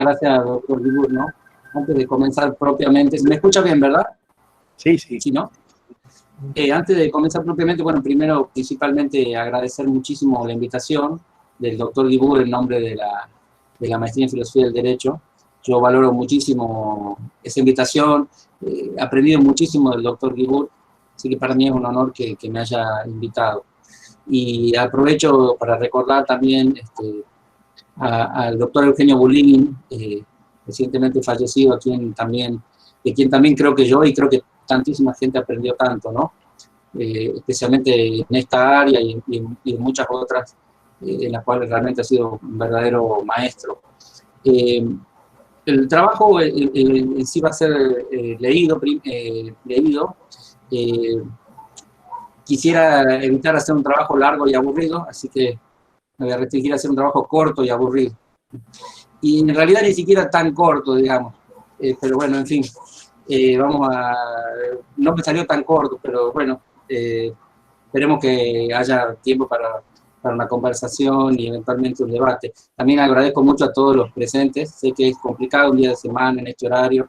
gracias, doctor Guibur, ¿no? Antes de comenzar propiamente, ¿me escucha bien, verdad? Sí, sí. ¿Sí, no? Antes de comenzar propiamente, bueno, primero, principalmente, agradecer muchísimo la invitación del doctor Guibur en nombre de la Maestría en Filosofía del Derecho. Yo valoro muchísimo esa invitación, he aprendido muchísimo del doctor Guibur, así que para mí es un honor que me haya invitado. Y aprovecho para recordar también al doctor Eugenio Bulín, recientemente fallecido, de quien también creo que yo y creo que tantísima gente aprendió tanto, ¿no? Especialmente en esta área y en muchas otras, en las cuales realmente ha sido un verdadero maestro. El trabajo en sí va a ser leído. Quisiera evitar hacer un trabajo largo y aburrido, así que me voy a restringir a hacer un trabajo corto y aburrido. Y en realidad ni siquiera tan corto, digamos. Pero bueno, en fin, no me salió tan corto, pero bueno, esperemos que haya tiempo para una conversación y eventualmente un debate. También agradezco mucho a todos los presentes. Sé que es complicado un día de semana en este horario,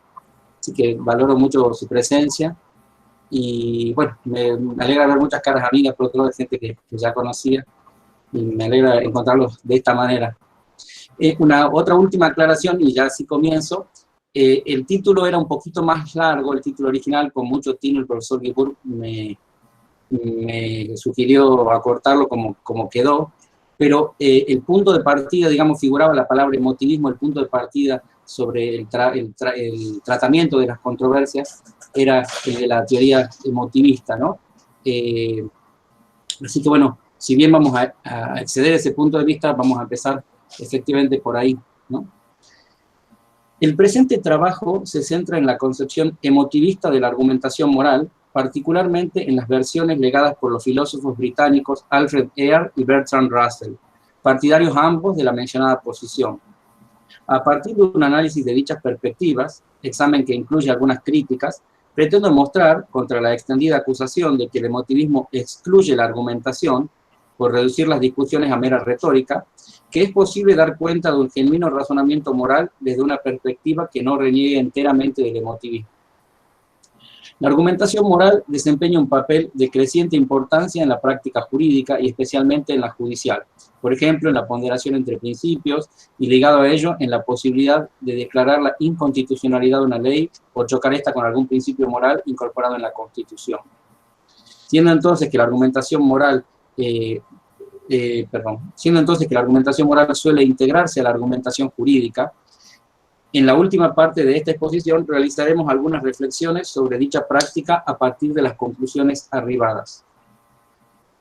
así que valoro mucho su presencia. Y bueno, me alegra ver muchas caras amigas, por otro lado, de gente que ya conocía, y me alegra encontrarlos de esta manera. Otra última aclaración, y ya así comienzo. El título era un poquito más largo, el título original, con mucho tino. El profesor Guibur me sugirió acortarlo como quedó, pero el punto de partida, digamos, figuraba la palabra emotivismo. El punto de partida sobre el tratamiento de las controversias era el de la teoría emotivista, ¿no? Así que bueno, si bien vamos a exceder ese punto de vista, vamos a empezar efectivamente por ahí, ¿no? El presente trabajo se centra en la concepción emotivista de la argumentación moral, particularmente en las versiones legadas por los filósofos británicos Alfred Ayer y Bertrand Russell, partidarios ambos de la mencionada posición. A partir de un análisis de dichas perspectivas, examen que incluye algunas críticas, pretendo mostrar, contra la extendida acusación de que el emotivismo excluye la argumentación, por reducir las discusiones a mera retórica, que es posible dar cuenta de un genuino razonamiento moral desde una perspectiva que no reniegue enteramente del emotivismo. La argumentación moral desempeña un papel de creciente importancia en la práctica jurídica y especialmente en la judicial. Por ejemplo, en la ponderación entre principios y ligado a ello en la posibilidad de declarar la inconstitucionalidad de una ley o chocar esta con algún principio moral incorporado en la Constitución. Siendo entonces que la argumentación moral suele integrarse a la argumentación jurídica, en la última parte de esta exposición realizaremos algunas reflexiones sobre dicha práctica a partir de las conclusiones arribadas.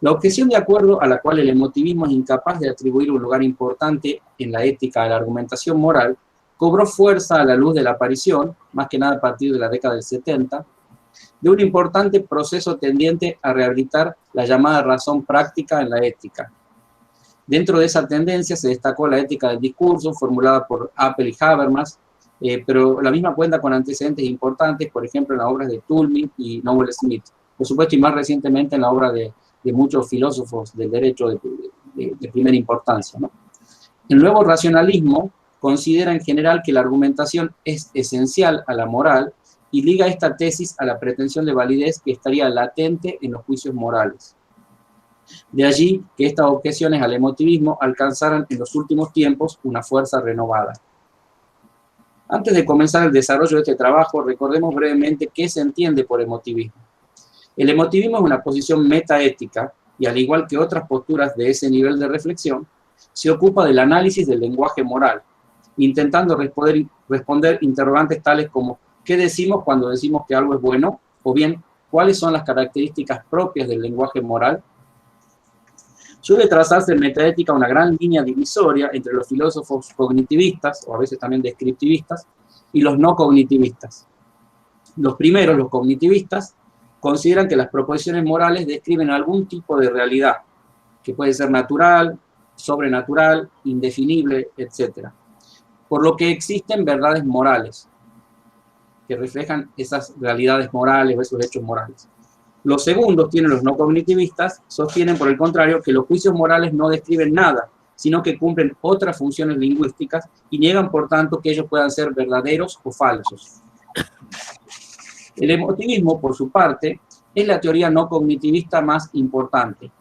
La objeción de acuerdo a la cual el emotivismo es incapaz de atribuir un lugar importante en la ética a la argumentación moral cobró fuerza a la luz de la aparición, más que nada a partir de la década del 70, de un importante proceso tendiente a rehabilitar la llamada razón práctica en la ética. Dentro de esa tendencia se destacó la ética del discurso, formulada por Apel y Habermas, pero la misma cuenta con antecedentes importantes, por ejemplo, en las obras de Toulmin y Noel Smith, por supuesto, y más recientemente en la obra de muchos filósofos del derecho de primera importancia, ¿no? El nuevo racionalismo considera en general que la argumentación es esencial a la moral y liga esta tesis a la pretensión de validez que estaría latente en los juicios morales. De allí que estas objeciones al emotivismo alcanzaran en los últimos tiempos una fuerza renovada. Antes de comenzar el desarrollo de este trabajo, recordemos brevemente qué se entiende por emotivismo. El emotivismo es una posición metaética y, al igual que otras posturas de ese nivel de reflexión, se ocupa del análisis del lenguaje moral, intentando responder interrogantes tales como ¿qué decimos cuando decimos que algo es bueno? O bien, ¿cuáles son las características propias del lenguaje moral? Suele trazarse en metaética una gran línea divisoria entre los filósofos cognitivistas, o a veces también descriptivistas, y los no cognitivistas. Los primeros, los cognitivistas, consideran que las proposiciones morales describen algún tipo de realidad, que puede ser natural, sobrenatural, indefinible, etc. Por lo que existen verdades morales, que reflejan esas realidades morales o esos hechos morales. Los segundos, tienen los no cognitivistas, sostienen por el contrario que los juicios morales no describen nada, sino que cumplen otras funciones lingüísticas y niegan, por tanto, que ellos puedan ser verdaderos o falsos. El emotivismo, por su parte, es la teoría no cognitivista más importante.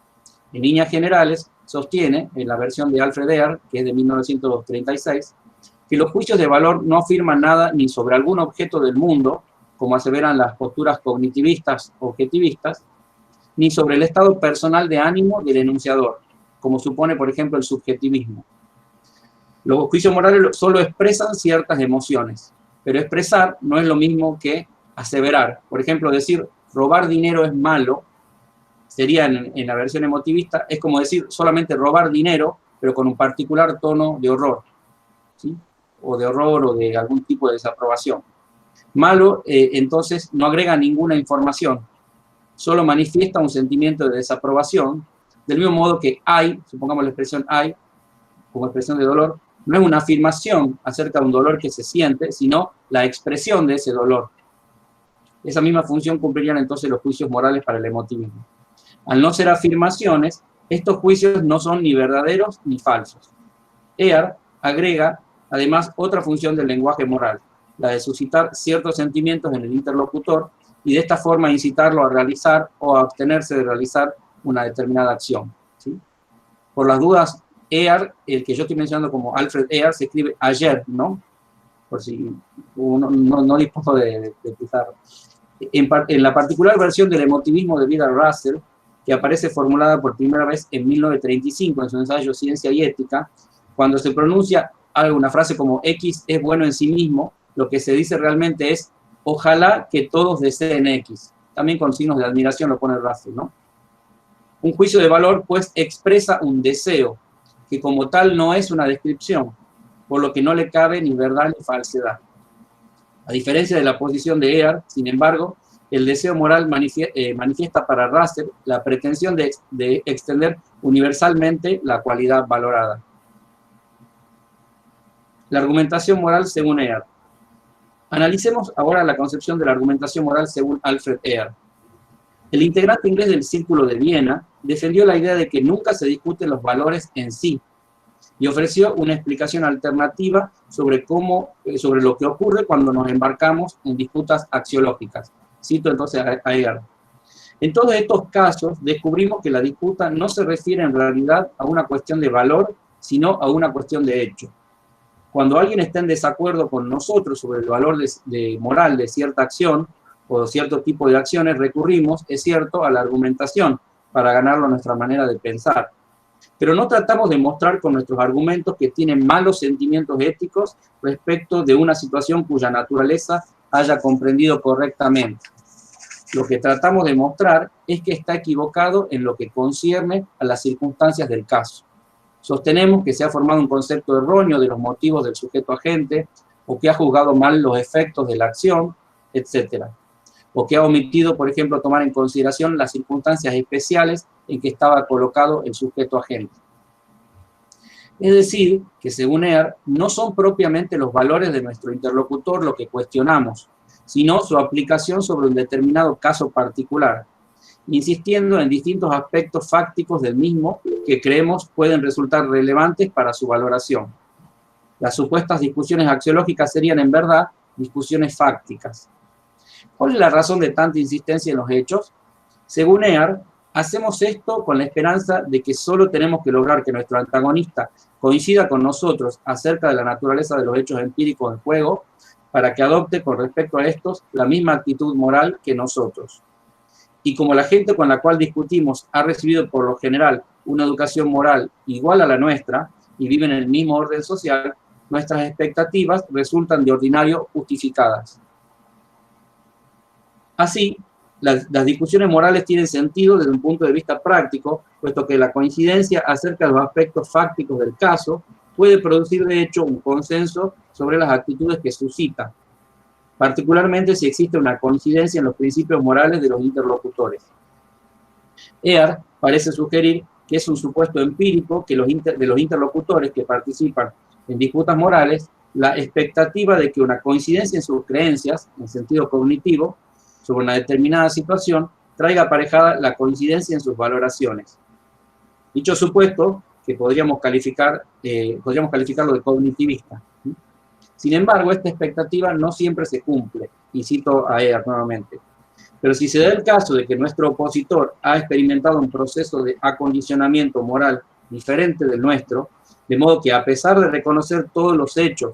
En líneas generales, sostiene, en la versión de Alfred Ear, que es de 1936, que los juicios de valor no afirman nada ni sobre algún objeto del mundo, como aseveran las posturas cognitivistas o objetivistas, ni sobre el estado personal de ánimo del enunciador, como supone, por ejemplo, el subjetivismo. Los juicios morales solo expresan ciertas emociones, pero expresar no es lo mismo que aseverar. Por ejemplo, decir robar dinero es malo, sería en la versión emotivista, es como decir solamente robar dinero, pero con un particular tono de horror, ¿sí? O de horror o de algún tipo de desaprobación. Malo, entonces, no agrega ninguna información, solo manifiesta un sentimiento de desaprobación, del mismo modo que hay, supongamos la expresión hay, como expresión de dolor, no es una afirmación acerca de un dolor que se siente, sino la expresión de ese dolor. Esa misma función cumplirían entonces los juicios morales para el emotivismo. Al no ser afirmaciones, estos juicios no son ni verdaderos ni falsos. Ear agrega, además, otra función del lenguaje moral, la de suscitar ciertos sentimientos en el interlocutor y de esta forma incitarlo a realizar o a abstenerse de realizar una determinada acción, ¿sí? Por las dudas, Ear, el que yo estoy mencionando como Alfred Ear, se escribe ayer, ¿no? Por si uno no dispuso de pizarra. En la particular versión del emotivismo de Vidal Russell, que aparece formulada por primera vez en 1935 en su ensayo Ciencia y Ética, cuando se pronuncia una frase como X es bueno en sí mismo, lo que se dice realmente es ojalá que todos deseen X. También con signos de admiración lo pone Russell, ¿no? Un juicio de valor, pues, expresa un deseo, que como tal no es una descripción, por lo que no le cabe ni verdad ni falsedad. A diferencia de la posición de Ear, sin embargo, el deseo moral manifiesta para Russell la pretensión de extender universalmente la cualidad valorada. La argumentación moral según Ear. Analicemos ahora la concepción de la argumentación moral según Alfred Ear. El integrante inglés del Círculo de Viena defendió la idea de que nunca se discuten los valores en sí y ofreció una explicación alternativa sobre lo que ocurre cuando nos embarcamos en disputas axiológicas. Cito entonces a Ear. En todos estos casos descubrimos que la disputa no se refiere en realidad a una cuestión de valor, sino a una cuestión de hecho. Cuando alguien está en desacuerdo con nosotros sobre el valor moral de cierta acción o cierto tipo de acciones, recurrimos, es cierto, a la argumentación para ganarlo a nuestra manera de pensar. Pero no tratamos de mostrar con nuestros argumentos que tienen malos sentimientos éticos respecto de una situación cuya naturaleza haya comprendido correctamente. Lo que tratamos de mostrar es que está equivocado en lo que concierne a las circunstancias del caso. Sostenemos que se ha formado un concepto erróneo de los motivos del sujeto agente, o que ha juzgado mal los efectos de la acción, etc. O que ha omitido, por ejemplo, tomar en consideración las circunstancias especiales en que estaba colocado el sujeto agente. Es decir, que según Ear, no son propiamente los valores de nuestro interlocutor lo que cuestionamos, sino su aplicación sobre un determinado caso particular, insistiendo en distintos aspectos fácticos del mismo que creemos pueden resultar relevantes para su valoración. Las supuestas discusiones axiológicas serían, en verdad, discusiones fácticas. ¿Cuál es la razón de tanta insistencia en los hechos? Según Ear, hacemos esto con la esperanza de que solo tenemos que lograr que nuestro antagonista coincida con nosotros acerca de la naturaleza de los hechos empíricos del juego, para que adopte con respecto a estos la misma actitud moral que nosotros. Y como la gente con la cual discutimos ha recibido por lo general una educación moral igual a la nuestra y vive en el mismo orden social, nuestras expectativas resultan de ordinario justificadas. Así, las discusiones morales tienen sentido desde un punto de vista práctico, puesto que la coincidencia acerca de los aspectos fácticos del caso puede producir de hecho un consenso sobre las actitudes que suscita, particularmente si existe una coincidencia en los principios morales de los interlocutores. Ear parece sugerir que es un supuesto empírico que de los interlocutores que participan en disputas morales, la expectativa de que una coincidencia en sus creencias, en sentido cognitivo, sobre una determinada situación, traiga aparejada la coincidencia en sus valoraciones. Dicho supuesto que podríamos calificarlo de cognitivista. Sin embargo, esta expectativa no siempre se cumple, y cito a Ear nuevamente. Pero si se da el caso de que nuestro opositor ha experimentado un proceso de acondicionamiento moral diferente del nuestro, de modo que a pesar de reconocer todos los hechos,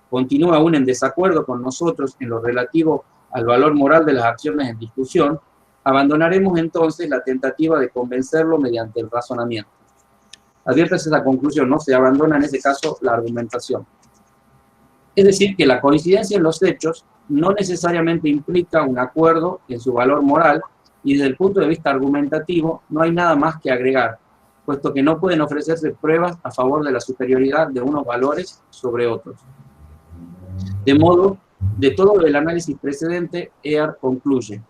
continúa aún en desacuerdo con nosotros en lo relativo al valor moral de las acciones en discusión, abandonaremos entonces la tentativa de convencerlo mediante el razonamiento. Adviértase esa conclusión, no se abandona en ese caso la argumentación. Es decir, que la coincidencia en los hechos no necesariamente implica un acuerdo en su valor moral y desde el punto de vista argumentativo no hay nada más que agregar, puesto que no pueden ofrecerse pruebas a favor de la superioridad de unos valores sobre otros. De modo, de todo el análisis precedente, Ear concluye: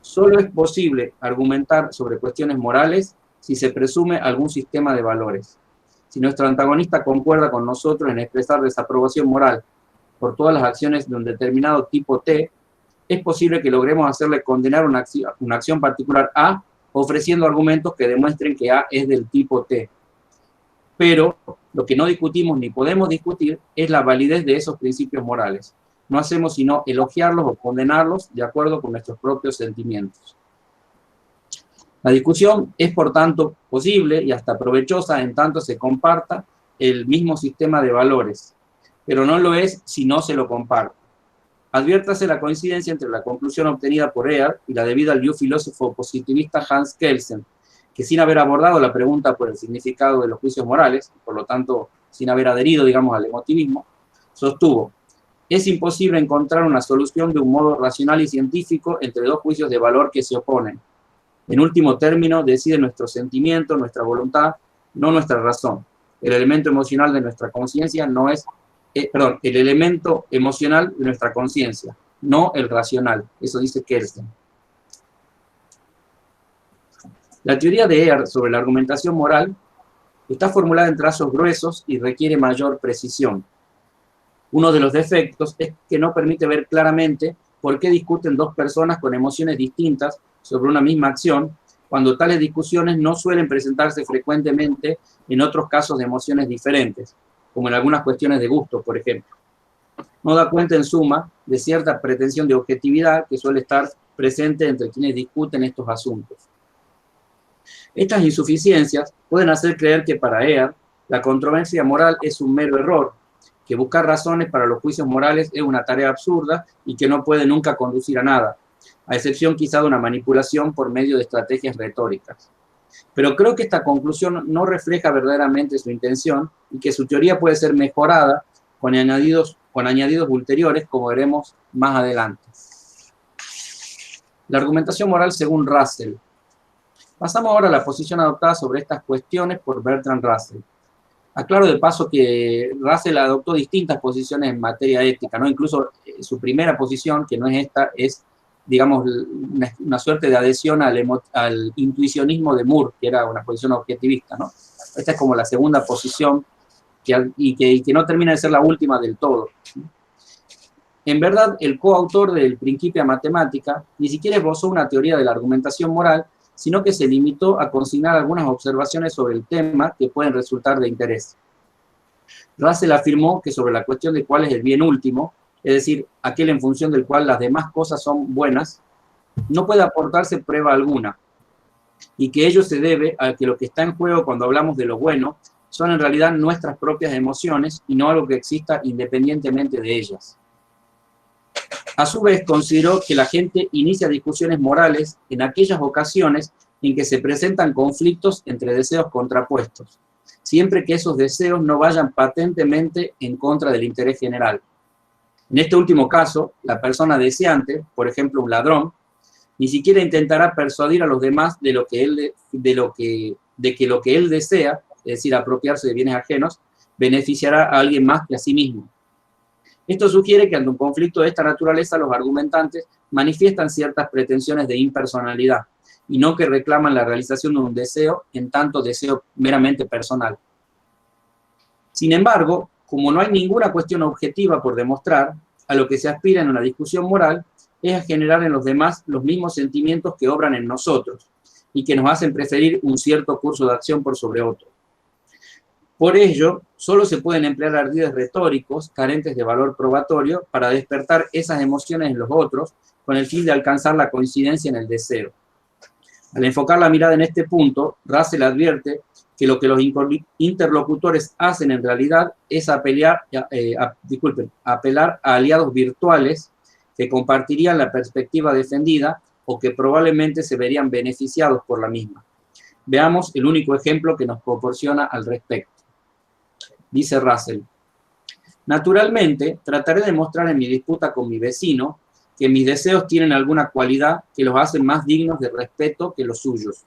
solo es posible argumentar sobre cuestiones morales si se presume algún sistema de valores. Si nuestro antagonista concuerda con nosotros en expresar desaprobación moral por todas las acciones de un determinado tipo T, es posible que logremos hacerle condenar una acción particular A, ofreciendo argumentos que demuestren que A es del tipo T. Pero lo que no discutimos ni podemos discutir es la validez de esos principios morales. No hacemos sino elogiarlos o condenarlos de acuerdo con nuestros propios sentimientos. La discusión es, por tanto, posible y hasta provechosa en tanto se comparta el mismo sistema de valores, pero no lo es si no se lo comparte. Adviértase la coincidencia entre la conclusión obtenida por Ear y la debida al filósofo positivista Hans Kelsen, que sin haber abordado la pregunta por el significado de los juicios morales, por lo tanto, sin haber adherido, digamos, al emotivismo, sostuvo: es imposible encontrar una solución de un modo racional y científico entre dos juicios de valor que se oponen. En último término, decide nuestro sentimiento, nuestra voluntad, no nuestra razón. El elemento emocional de nuestra conciencia no es, el elemento emocional de nuestra conciencia, no el racional. Eso dice Kelsen. La teoría de Ear sobre la argumentación moral está formulada en trazos gruesos y requiere mayor precisión. Uno de los defectos es que no permite ver claramente por qué discuten dos personas con emociones distintas sobre una misma acción, cuando tales discusiones no suelen presentarse frecuentemente en otros casos de emociones diferentes, como en algunas cuestiones de gusto, por ejemplo. No da cuenta, en suma, de cierta pretensión de objetividad que suele estar presente entre quienes discuten estos asuntos. Estas insuficiencias pueden hacer creer que para Ear la controversia moral es un mero error, que buscar razones para los juicios morales es una tarea absurda y que no puede nunca conducir a nada, a excepción quizá de una manipulación por medio de estrategias retóricas. Pero creo que esta conclusión no refleja verdaderamente su intención y que su teoría puede ser mejorada con añadidos ulteriores, como veremos más adelante. La argumentación moral según Russell. Pasamos ahora a la posición adoptada sobre estas cuestiones por Bertrand Russell. Aclaro de paso que Russell adoptó distintas posiciones en materia ética, ¿no? Incluso su primera posición, que no es esta, es, digamos, una suerte de adhesión al intuicionismo de Moore, que era una posición objetivista, ¿no? Esta es como la segunda posición y que no termina de ser la última del todo. En verdad, el coautor del Principia Mathematica ni siquiera esbozó una teoría de la argumentación moral, sino que se limitó a consignar algunas observaciones sobre el tema que pueden resultar de interés. Russell afirmó que sobre la cuestión de cuál es el bien último, es decir, aquel en función del cual las demás cosas son buenas, no puede aportarse prueba alguna, y que ello se debe a que lo que está en juego cuando hablamos de lo bueno son en realidad nuestras propias emociones y no algo que exista independientemente de ellas. A su vez, consideró que la gente inicia discusiones morales en aquellas ocasiones en que se presentan conflictos entre deseos contrapuestos, siempre que esos deseos no vayan patentemente en contra del interés general. En este último caso, la persona deseante, por ejemplo un ladrón, ni siquiera intentará persuadir a los demás de que lo que él desea, es decir, apropiarse de bienes ajenos, beneficiará a alguien más que a sí mismo. Esto sugiere que ante un conflicto de esta naturaleza los argumentantes manifiestan ciertas pretensiones de impersonalidad y no que reclaman la realización de un deseo en tanto deseo meramente personal. Sin embargo, como no hay ninguna cuestión objetiva por demostrar, a lo que se aspira en una discusión moral es a generar en los demás los mismos sentimientos que obran en nosotros y que nos hacen preferir un cierto curso de acción por sobre otro. Por ello, solo se pueden emplear ardides retóricos carentes de valor probatorio para despertar esas emociones en los otros con el fin de alcanzar la coincidencia en el deseo. Al enfocar la mirada en este punto, Russell advierte que lo que los interlocutores hacen en realidad es apelar a aliados virtuales que compartirían la perspectiva defendida o que probablemente se verían beneficiados por la misma. Veamos el único ejemplo que nos proporciona al respecto. Dice Russell: naturalmente, trataré de mostrar en mi disputa con mi vecino que mis deseos tienen alguna cualidad que los hacen más dignos de respeto que los suyos.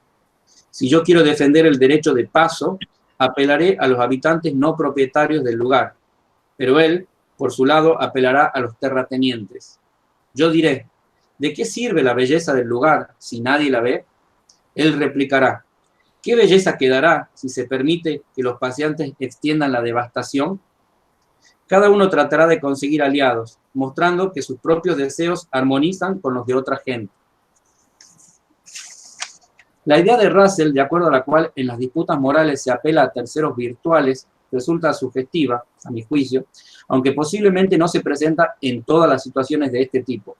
Si yo quiero defender el derecho de paso, apelaré a los habitantes no propietarios del lugar, pero él, por su lado, apelará a los terratenientes. Yo diré: ¿de qué sirve la belleza del lugar si nadie la ve? Él replicará: ¿qué belleza quedará si se permite que los paseantes extiendan la devastación? Cada uno tratará de conseguir aliados, mostrando que sus propios deseos armonizan con los de otra gente. La idea de Russell, de acuerdo a la cual en las disputas morales se apela a terceros virtuales, resulta sugestiva, a mi juicio, aunque posiblemente no se presenta en todas las situaciones de este tipo.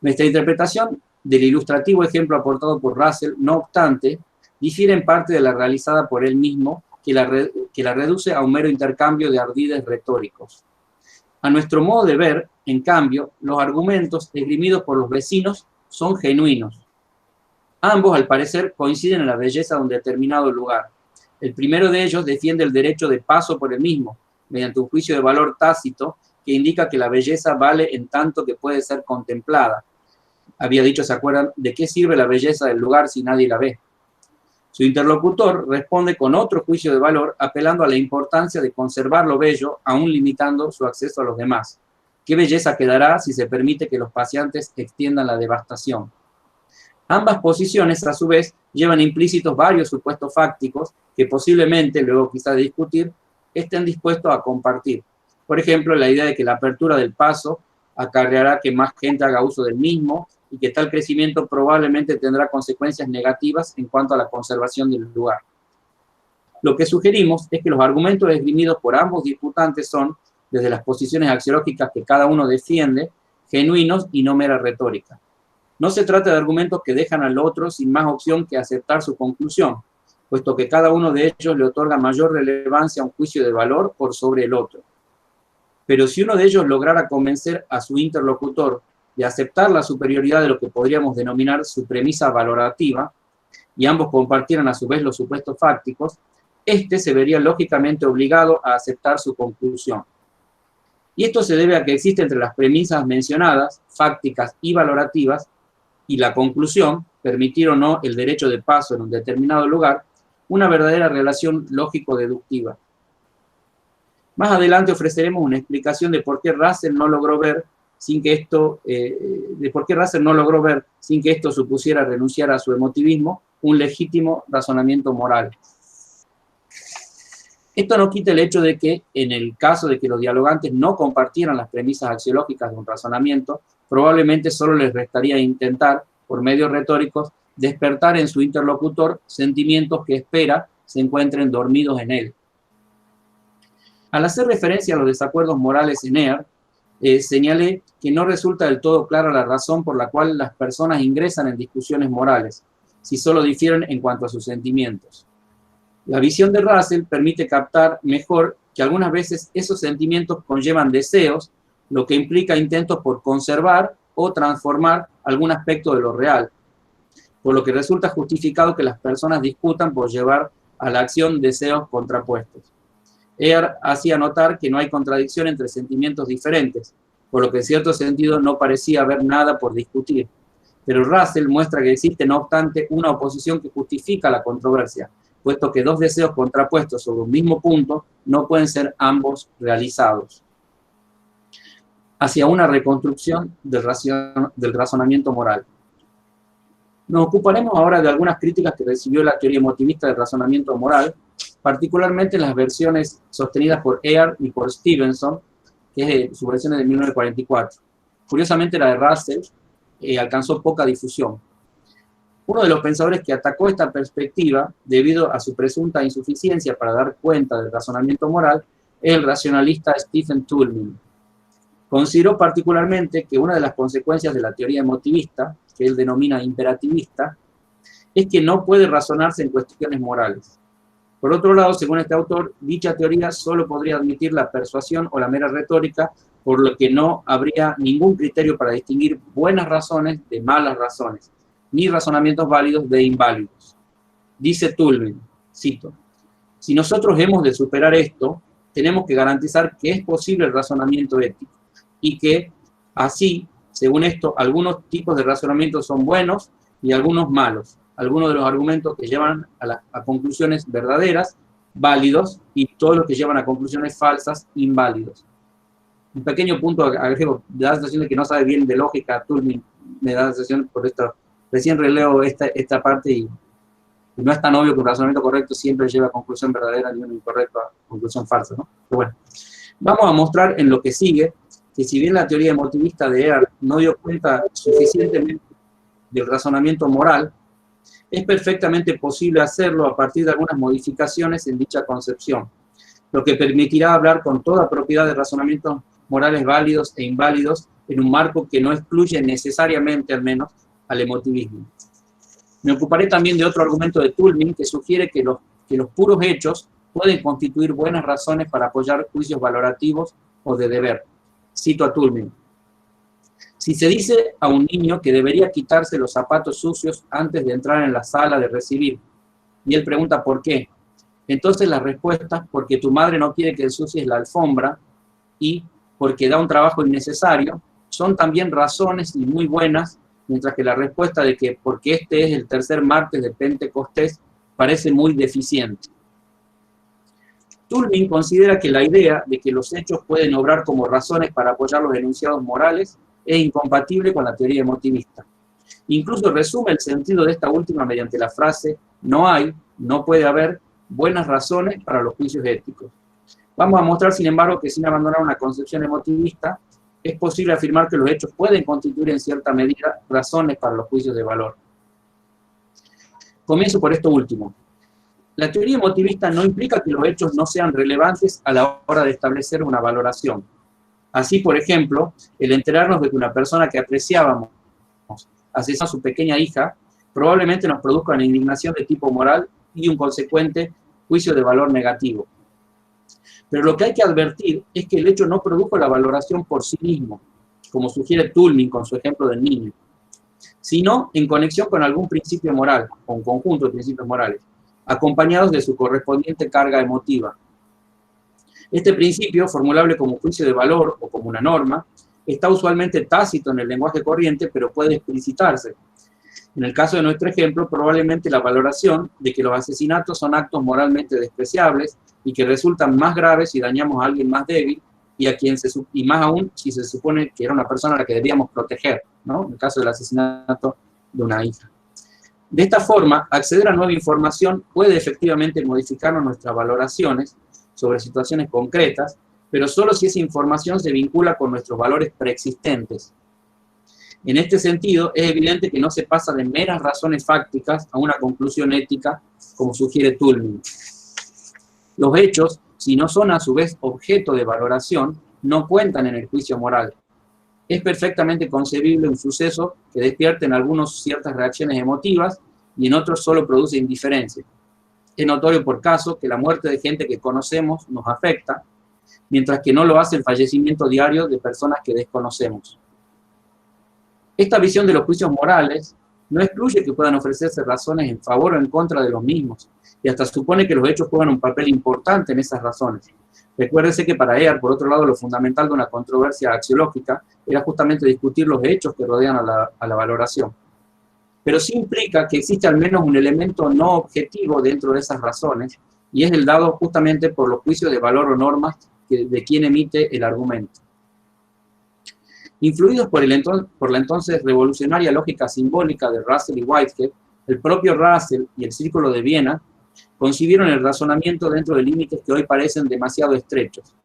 Nuestra interpretación del ilustrativo ejemplo aportado por Russell, no obstante, difiere en parte de la realizada por él mismo, que la reduce a un mero intercambio de ardides retóricos. A nuestro modo de ver, en cambio, los argumentos esgrimidos por los vecinos son genuinos. Ambos, al parecer, coinciden en la belleza de un determinado lugar. El primero de ellos defiende el derecho de paso por el mismo, mediante un juicio de valor tácito que indica que la belleza vale en tanto que puede ser contemplada. Había dicho, ¿se acuerdan? ¿De qué sirve la belleza del lugar si nadie la ve? Su interlocutor responde con otro juicio de valor, apelando a la importancia de conservar lo bello, aún limitando su acceso a los demás. ¿Qué belleza quedará si se permite que los paseantes extiendan la devastación? Ambas posiciones, a su vez, llevan implícitos varios supuestos fácticos que posiblemente, luego quizá de discutir, estén dispuestos a compartir. Por ejemplo, la idea de que la apertura del paso acarreará que más gente haga uso del mismo y que tal crecimiento probablemente tendrá consecuencias negativas en cuanto a la conservación del lugar. Lo que sugerimos es que los argumentos esgrimidos por ambos disputantes son, desde las posiciones axiológicas que cada uno defiende, genuinos y no mera retórica. No se trata de argumentos que dejan al otro sin más opción que aceptar su conclusión, puesto que cada uno de ellos le otorga mayor relevancia a un juicio de valor por sobre el otro. Pero si uno de ellos lograra convencer a su interlocutor de aceptar la superioridad de lo que podríamos denominar su premisa valorativa, y ambos compartieran a su vez los supuestos fácticos, éste se vería lógicamente obligado a aceptar su conclusión. Y esto se debe a que existe entre las premisas mencionadas, fácticas y valorativas, y la conclusión, permitir o no el derecho de paso en un determinado lugar, una verdadera relación lógico-deductiva. Más adelante ofreceremos una explicación de por qué Russell no logró ver sin que esto supusiera renunciar a su emotivismo, un legítimo razonamiento moral. Esto no quita el hecho de que, en el caso de que los dialogantes no compartieran las premisas axiológicas de un razonamiento, probablemente solo les restaría intentar, por medios retóricos, despertar en su interlocutor sentimientos que espera se encuentren dormidos en él. Al hacer referencia a los desacuerdos morales en EAR, señalé que no resulta del todo clara la razón por la cual las personas ingresan en discusiones morales, si solo difieren en cuanto a sus sentimientos. La visión de Russell permite captar mejor que algunas veces esos sentimientos conllevan deseos, lo que implica intentos por conservar o transformar algún aspecto de lo real, por lo que resulta justificado que las personas discutan por llevar a la acción deseos contrapuestos. Ear hacía notar que no hay contradicción entre sentimientos diferentes, por lo que en cierto sentido no parecía haber nada por discutir. Pero Russell muestra que existe, no obstante, una oposición que justifica la controversia, puesto que dos deseos contrapuestos sobre un mismo punto no pueden ser ambos realizados. Hacia una reconstrucción del razonamiento moral. Nos ocuparemos ahora de algunas críticas que recibió la teoría emotivista del razonamiento moral, particularmente las versiones sostenidas por Ear y por Stevenson, que es su versión de 1944. Curiosamente, la de Russell alcanzó poca difusión. Uno de los pensadores que atacó esta perspectiva, debido a su presunta insuficiencia para dar cuenta del razonamiento moral, es el racionalista Stephen Toulmin. Consideró particularmente que una de las consecuencias de la teoría emotivista, que él denomina imperativista, es que no puede razonarse en cuestiones morales. Por otro lado, según este autor, dicha teoría solo podría admitir la persuasión o la mera retórica, por lo que no habría ningún criterio para distinguir buenas razones de malas razones, ni razonamientos válidos de inválidos. Dice Toulmin, cito, si nosotros hemos de superar esto, tenemos que garantizar que es posible el razonamiento ético y que, así, según esto, algunos tipos de razonamientos son buenos y algunos malos. Algunos de los argumentos que llevan a conclusiones verdaderas, válidos, y todos los que llevan a conclusiones falsas, inválidos. Un pequeño punto agrego, me da la sensación de que no sabe bien de lógica, Toulmin, me da la sensación por esto. Recién releo esta parte y no es tan obvio que un razonamiento correcto siempre lleva a conclusión verdadera y uno incorrecto a conclusión falsa, ¿no? Pero bueno, vamos a mostrar en lo que sigue que si bien la teoría emotivista de Earle no dio cuenta suficientemente del razonamiento moral, es perfectamente posible hacerlo a partir de algunas modificaciones en dicha concepción, lo que permitirá hablar con toda propiedad de razonamientos morales válidos e inválidos en un marco que no excluye necesariamente, al menos, al emotivismo. Me ocuparé también de otro argumento de Toulmin que sugiere que los puros hechos pueden constituir buenas razones para apoyar juicios valorativos o de deber. Cito a Toulmin. Si se dice a un niño que debería quitarse los zapatos sucios antes de entrar en la sala de recibir, y él pregunta por qué, entonces la respuesta, porque tu madre no quiere que ensucies la alfombra y porque da un trabajo innecesario, son también razones y muy buenas, mientras que la respuesta de que porque este es el tercer martes de Pentecostés parece muy deficiente. Toulmin considera que la idea de que los hechos pueden obrar como razones para apoyar los enunciados morales es incompatible con la teoría emotivista. Incluso resume el sentido de esta última mediante la frase no hay, no puede haber buenas razones para los juicios éticos. Vamos a mostrar, sin embargo, que sin abandonar una concepción emotivista, es posible afirmar que los hechos pueden constituir en cierta medida razones para los juicios de valor. Comienzo por esto último. La teoría emotivista no implica que los hechos no sean relevantes a la hora de establecer una valoración. Así, por ejemplo, el enterarnos de que una persona que apreciábamos asesinó a su pequeña hija probablemente nos produzca una indignación de tipo moral y un consecuente juicio de valor negativo. Pero lo que hay que advertir es que el hecho no produjo la valoración por sí mismo, como sugiere Toulmin con su ejemplo del niño, sino en conexión con algún principio moral, o un conjunto de principios morales, acompañados de su correspondiente carga emotiva. Este principio, formulable como juicio de valor o como una norma, está usualmente tácito en el lenguaje corriente, pero puede explicitarse. En el caso de nuestro ejemplo, probablemente la valoración de que los asesinatos son actos moralmente despreciables y que resultan más graves si dañamos a alguien más débil y más aún si se supone que era una persona a la que debíamos proteger, ¿no? En el caso del asesinato de una hija. De esta forma, acceder a nueva información puede efectivamente modificar nuestras valoraciones sobre situaciones concretas, pero solo si esa información se vincula con nuestros valores preexistentes. En este sentido, es evidente que no se pasa de meras razones fácticas a una conclusión ética, como sugiere Toulmin. Los hechos, si no son a su vez objeto de valoración, no cuentan en el juicio moral. Es perfectamente concebible un suceso que despierte en algunos ciertas reacciones emotivas y en otros solo produce indiferencia. Es notorio por caso que la muerte de gente que conocemos nos afecta, mientras que no lo hace el fallecimiento diario de personas que desconocemos. Esta visión de los juicios morales no excluye que puedan ofrecerse razones en favor o en contra de los mismos, y hasta supone que los hechos juegan un papel importante en esas razones. Recuérdese que para Earle, por otro lado, lo fundamental de una controversia axiológica era justamente discutir los hechos que rodean a la valoración. Pero sí implica que existe al menos un elemento no objetivo dentro de esas razones, y es el dado justamente por los juicios de valor o normas de quien emite el argumento. Influidos por la entonces revolucionaria lógica simbólica de Russell y Whitehead, el propio Russell y el Círculo de Viena concibieron el razonamiento dentro de límites que hoy parecen demasiado estrechos.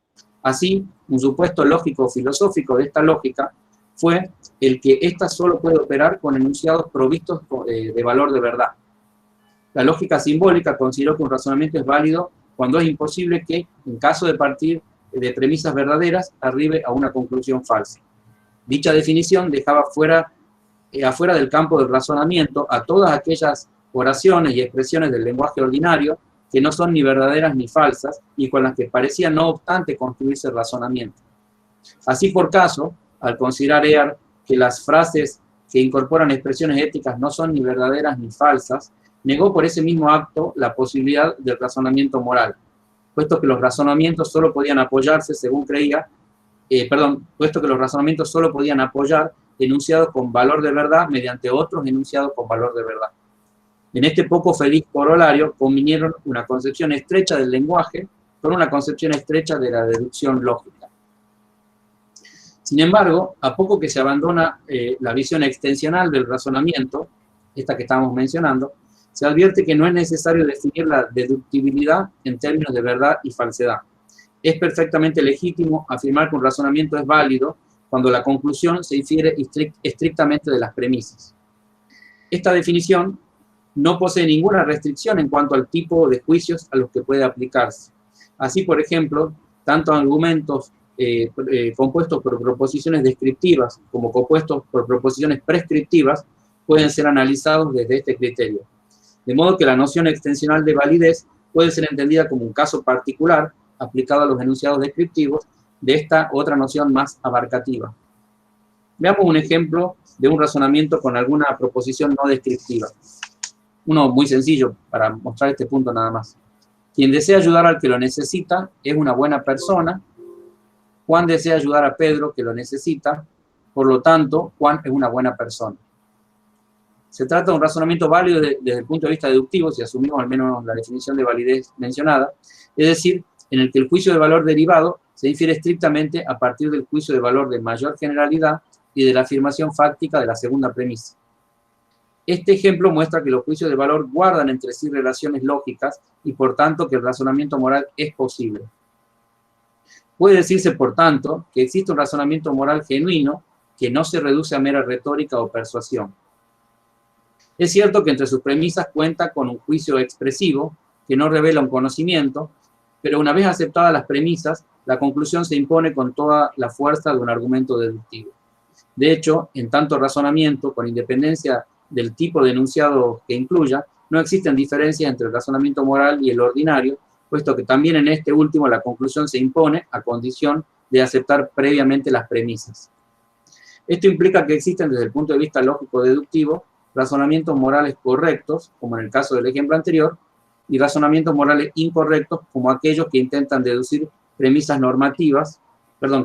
Así, un supuesto lógico o filosófico de esta lógica fue el que ésta solo puede operar con enunciados provistos de valor de verdad. La lógica simbólica consideró que un razonamiento es válido cuando es imposible que, en caso de partir de premisas verdaderas, arribe a una conclusión falsa. Dicha definición dejaba afuera del campo del razonamiento a todas aquellas oraciones y expresiones del lenguaje ordinario que no son ni verdaderas ni falsas y con las que parecía no obstante construirse el razonamiento. Así por caso, al considerar Ear que las frases que incorporan expresiones éticas no son ni verdaderas ni falsas, negó por ese mismo acto la posibilidad del razonamiento moral, puesto que los razonamientos solo podían apoyarse, según creía, puesto que los razonamientos solo podían apoyar enunciados con valor de verdad mediante otros enunciados con valor de verdad. En este poco feliz corolario convinieron una concepción estrecha del lenguaje con una concepción estrecha de la deducción lógica. Sin embargo, a poco que se abandona la visión extensional del razonamiento, esta que estábamos mencionando, se advierte que no es necesario definir la deductibilidad en términos de verdad y falsedad. Es perfectamente legítimo afirmar que un razonamiento es válido cuando la conclusión se infiere estrictamente de las premisas. Esta definición no posee ninguna restricción en cuanto al tipo de juicios a los que puede aplicarse. Así, por ejemplo, tanto argumentos compuestos por proposiciones descriptivas como compuestos por proposiciones prescriptivas pueden ser analizados desde este criterio. De modo que la noción extensional de validez puede ser entendida como un caso particular aplicado a los enunciados descriptivos de esta otra noción más abarcativa. Veamos un ejemplo de un razonamiento con alguna proposición no descriptiva. Uno muy sencillo para mostrar este punto nada más. Quien desea ayudar al que lo necesita es una buena persona. Juan desea ayudar a Pedro, que lo necesita. Por lo tanto, Juan es una buena persona. Se trata de un razonamiento válido desde el punto de vista deductivo, si asumimos al menos la definición de validez mencionada, es decir, en el que el juicio de valor derivado se infiere estrictamente a partir del juicio de valor de mayor generalidad y de la afirmación fáctica de la segunda premisa. Este ejemplo muestra que los juicios de valor guardan entre sí relaciones lógicas y por tanto que el razonamiento moral es posible. Puede decirse, por tanto, que existe un razonamiento moral genuino que no se reduce a mera retórica o persuasión. Es cierto que entre sus premisas cuenta con un juicio expresivo que no revela un conocimiento, pero una vez aceptadas las premisas, la conclusión se impone con toda la fuerza de un argumento deductivo. De hecho, en tanto razonamiento, con independencia del tipo de enunciado que incluya, no existen diferencias entre el razonamiento moral y el ordinario, puesto que también en este último la conclusión se impone a condición de aceptar previamente las premisas. Esto implica que existen desde el punto de vista lógico-deductivo razonamientos morales correctos, como en el caso del ejemplo anterior, y razonamientos morales incorrectos, como aquellos que intentan deducir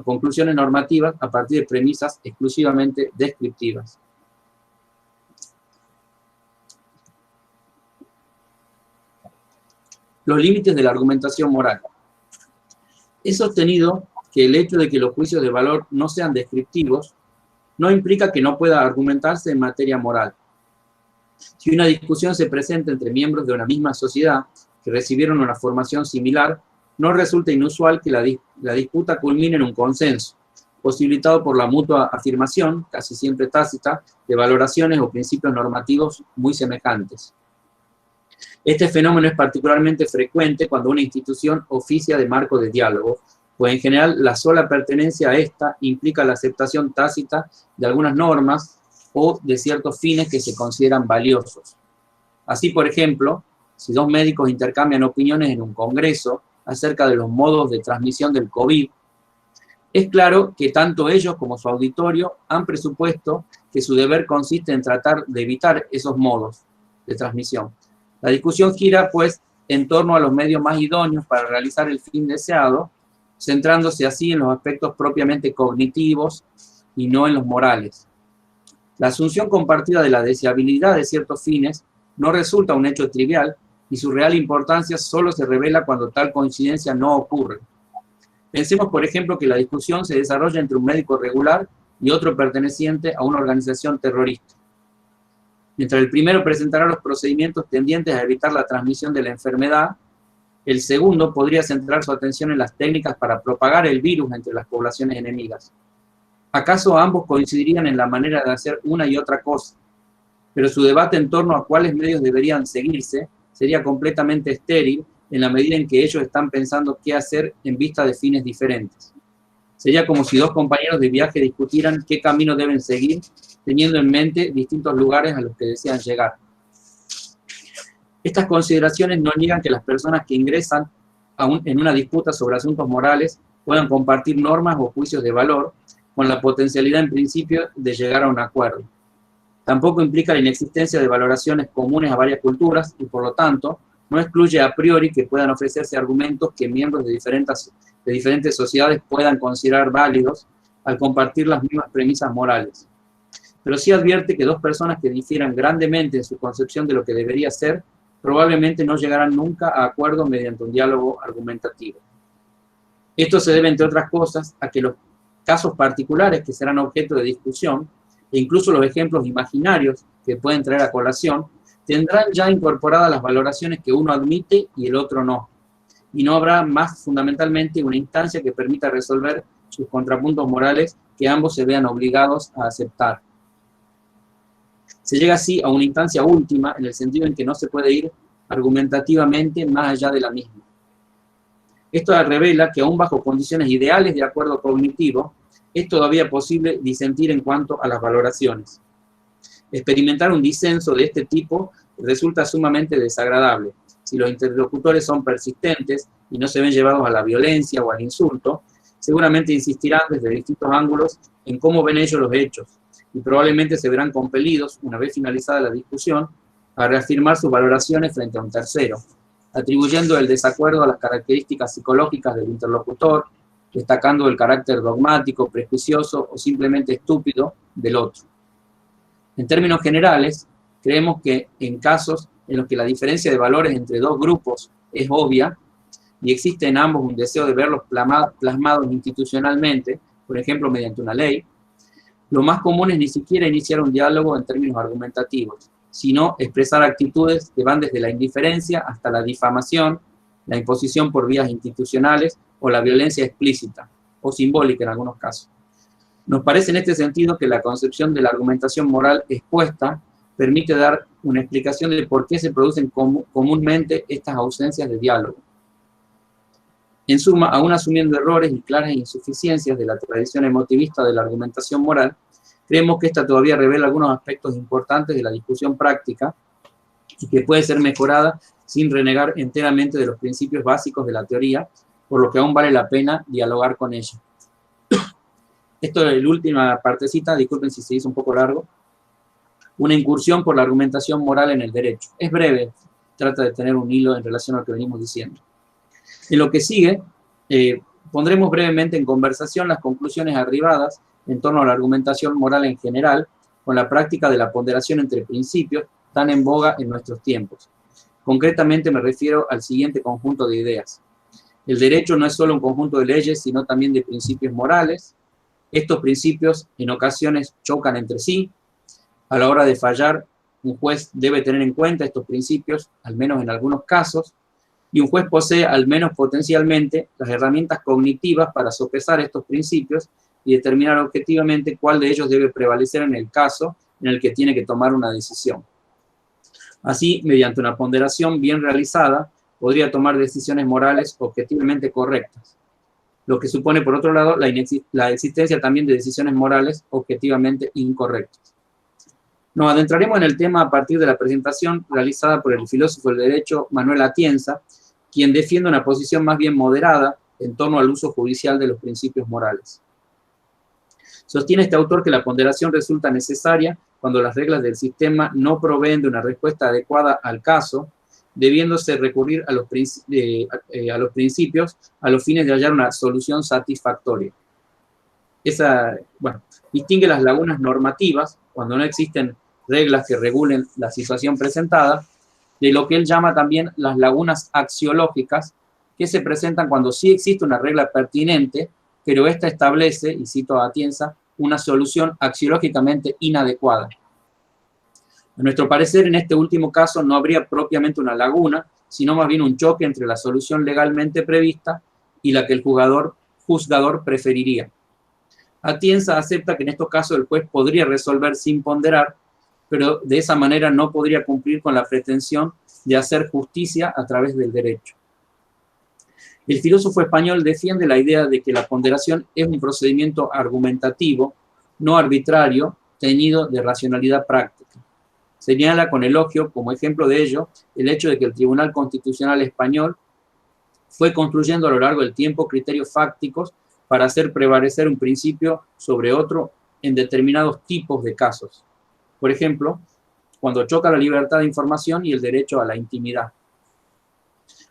conclusiones normativas a partir de premisas exclusivamente descriptivas. Los límites de la argumentación moral. He sostenido que el hecho de que los juicios de valor no sean descriptivos no implica que no pueda argumentarse en materia moral. Si una discusión se presenta entre miembros de una misma sociedad que recibieron una formación similar, no resulta inusual que la disputa culmine en un consenso, posibilitado por la mutua afirmación, casi siempre tácita, de valoraciones o principios normativos muy semejantes. Este fenómeno es particularmente frecuente cuando una institución oficia de marco de diálogo, pues en general la sola pertenencia a esta implica la aceptación tácita de algunas normas o de ciertos fines que se consideran valiosos. Así, por ejemplo, si dos médicos intercambian opiniones en un congreso acerca de los modos de transmisión del COVID, es claro que tanto ellos como su auditorio han presupuesto que su deber consiste en tratar de evitar esos modos de transmisión. La discusión gira, pues, en torno a los medios más idóneos para realizar el fin deseado, centrándose así en los aspectos propiamente cognitivos y no en los morales. La asunción compartida de la deseabilidad de ciertos fines no resulta un hecho trivial y su real importancia solo se revela cuando tal coincidencia no ocurre. Pensemos, por ejemplo, que la discusión se desarrolla entre un médico regular y otro perteneciente a una organización terrorista. Mientras el primero presentará los procedimientos tendientes a evitar la transmisión de la enfermedad, el segundo podría centrar su atención en las técnicas para propagar el virus entre las poblaciones enemigas. ¿Acaso ambos coincidirían en la manera de hacer una y otra cosa? Pero su debate en torno a cuáles medios deberían seguirse sería completamente estéril en la medida en que ellos están pensando qué hacer en vista de fines diferentes. Sería como si dos compañeros de viaje discutieran qué camino deben seguir, teniendo en mente distintos lugares a los que desean llegar. Estas consideraciones no niegan que las personas que ingresan en una disputa sobre asuntos morales puedan compartir normas o juicios de valor con la potencialidad en principio de llegar a un acuerdo. Tampoco implica la inexistencia de valoraciones comunes a varias culturas y, por lo tanto, no excluye a priori que puedan ofrecerse argumentos que miembros de diferentes sociedades puedan considerar válidos al compartir las mismas premisas morales. Pero sí advierte que dos personas que difieran grandemente en su concepción de lo que debería ser, probablemente no llegarán nunca a acuerdo mediante un diálogo argumentativo. Esto se debe, entre otras cosas, a que los casos particulares que serán objeto de discusión, e incluso los ejemplos imaginarios que pueden traer a colación, tendrán ya incorporadas las valoraciones que uno admite y el otro no. Y no habrá más fundamentalmente una instancia que permita resolver sus contrapuntos morales que ambos se vean obligados a aceptar. Se llega así a una instancia última en el sentido en que no se puede ir argumentativamente más allá de la misma. Esto revela que aún bajo condiciones ideales de acuerdo cognitivo, es todavía posible disentir en cuanto a las valoraciones. Experimentar un disenso de este tipo resulta sumamente desagradable. Si los interlocutores son persistentes y no se ven llevados a la violencia o al insulto, seguramente insistirán desde distintos ángulos en cómo ven ellos los hechos, y probablemente se verán compelidos, una vez finalizada la discusión, a reafirmar sus valoraciones frente a un tercero, atribuyendo el desacuerdo a las características psicológicas del interlocutor, destacando el carácter dogmático, prejuicioso o simplemente estúpido del otro. En términos generales, creemos que en casos en los que la diferencia de valores entre dos grupos es obvia y existe en ambos un deseo de verlos plasmados institucionalmente, por ejemplo, mediante una ley, lo más común es ni siquiera iniciar un diálogo en términos argumentativos, sino expresar actitudes que van desde la indiferencia hasta la difamación, la imposición por vías institucionales o la violencia explícita o simbólica en algunos casos. Nos parece en este sentido que la concepción de la argumentación moral expuesta permite dar una explicación de por qué se producen comúnmente estas ausencias de diálogo. En suma, aún asumiendo errores y claras insuficiencias de la tradición emotivista de la argumentación moral, creemos que esta todavía revela algunos aspectos importantes de la discusión práctica y que puede ser mejorada sin renegar enteramente de los principios básicos de la teoría, por lo que aún vale la pena dialogar con ella. Esto es la última partecita, disculpen si se hizo un poco largo. Una incursión por la argumentación moral en el derecho. Es breve, trata de tener un hilo en relación a lo que venimos diciendo. En lo que sigue, pondremos brevemente en conversación las conclusiones arribadas en torno a la argumentación moral en general, con la práctica de la ponderación entre principios tan en boga en nuestros tiempos. Concretamente me refiero al siguiente conjunto de ideas. El derecho no es solo un conjunto de leyes, sino también de principios morales. Estos principios en ocasiones chocan entre sí. A la hora de fallar, un juez debe tener en cuenta estos principios, al menos en algunos casos, y un juez posee, al menos potencialmente, las herramientas cognitivas para sopesar estos principios y determinar objetivamente cuál de ellos debe prevalecer en el caso en el que tiene que tomar una decisión. Así, mediante una ponderación bien realizada, podría tomar decisiones morales objetivamente correctas, lo que supone, por otro lado, la existencia también de decisiones morales objetivamente incorrectas. Nos adentraremos en el tema a partir de la presentación realizada por el filósofo del derecho Manuel Atienza, quien defiende una posición más bien moderada en torno al uso judicial de los principios morales. Sostiene este autor que la ponderación resulta necesaria cuando las reglas del sistema no proveen de una respuesta adecuada al caso, debiéndose recurrir a los principios a los fines de hallar una solución satisfactoria. Distingue las lagunas normativas, cuando no existen reglas que regulen la situación presentada, de lo que él llama también las lagunas axiológicas, que se presentan cuando sí existe una regla pertinente, pero esta establece, y cito a Atienza, una solución axiológicamente inadecuada. A nuestro parecer, en este último caso no habría propiamente una laguna, sino más bien un choque entre la solución legalmente prevista y la que el juzgador preferiría. Atienza acepta que en estos casos el juez podría resolver sin ponderar, pero de esa manera no podría cumplir con la pretensión de hacer justicia a través del derecho. El filósofo español defiende la idea de que la ponderación es un procedimiento argumentativo, no arbitrario, teñido de racionalidad práctica. Señala con elogio, como ejemplo de ello, el hecho de que el Tribunal Constitucional Español fue construyendo a lo largo del tiempo criterios fácticos para hacer prevalecer un principio sobre otro en determinados tipos de casos. Por ejemplo, cuando choca la libertad de información y el derecho a la intimidad.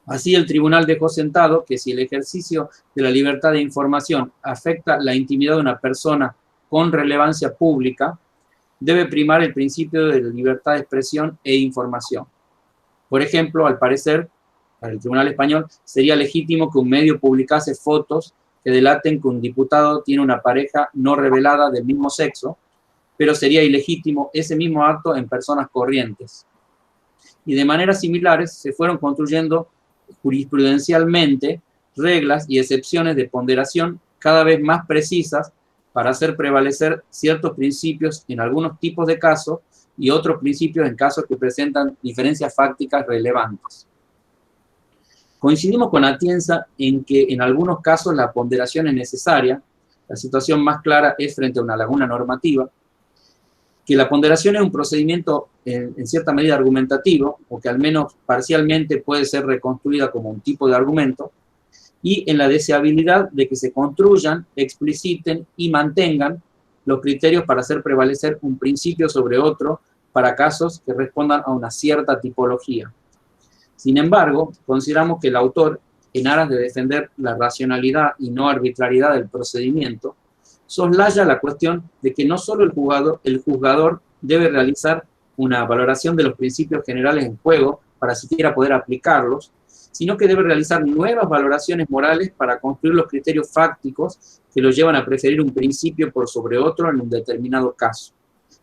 Así, el tribunal dejó sentado que si el ejercicio de la libertad de información afecta la intimidad de una persona con relevancia pública, debe primar el principio de la libertad de expresión e información. Por ejemplo, al parecer, para el Tribunal Español, sería legítimo que un medio publicase fotos que delaten que un diputado tiene una pareja no revelada del mismo sexo, pero sería ilegítimo ese mismo acto en personas corrientes. Y de maneras similares se fueron construyendo jurisprudencialmente reglas y excepciones de ponderación cada vez más precisas para hacer prevalecer ciertos principios en algunos tipos de casos y otros principios en casos que presentan diferencias fácticas relevantes. Coincidimos con Atienza en que en algunos casos la ponderación es necesaria. La situación más clara es frente a una laguna normativa, que la ponderación es un procedimiento en cierta medida argumentativo, o que al menos parcialmente puede ser reconstruida como un tipo de argumento, y en la deseabilidad de que se construyan, expliciten y mantengan los criterios para hacer prevalecer un principio sobre otro para casos que respondan a una cierta tipología. Sin embargo, consideramos que el autor, en aras de defender la racionalidad y no arbitrariedad del procedimiento, soslaya la cuestión de que no solo el juzgador debe realizar una valoración de los principios generales en juego para siquiera poder aplicarlos, sino que debe realizar nuevas valoraciones morales para construir los criterios fácticos que lo llevan a preferir un principio por sobre otro en un determinado caso.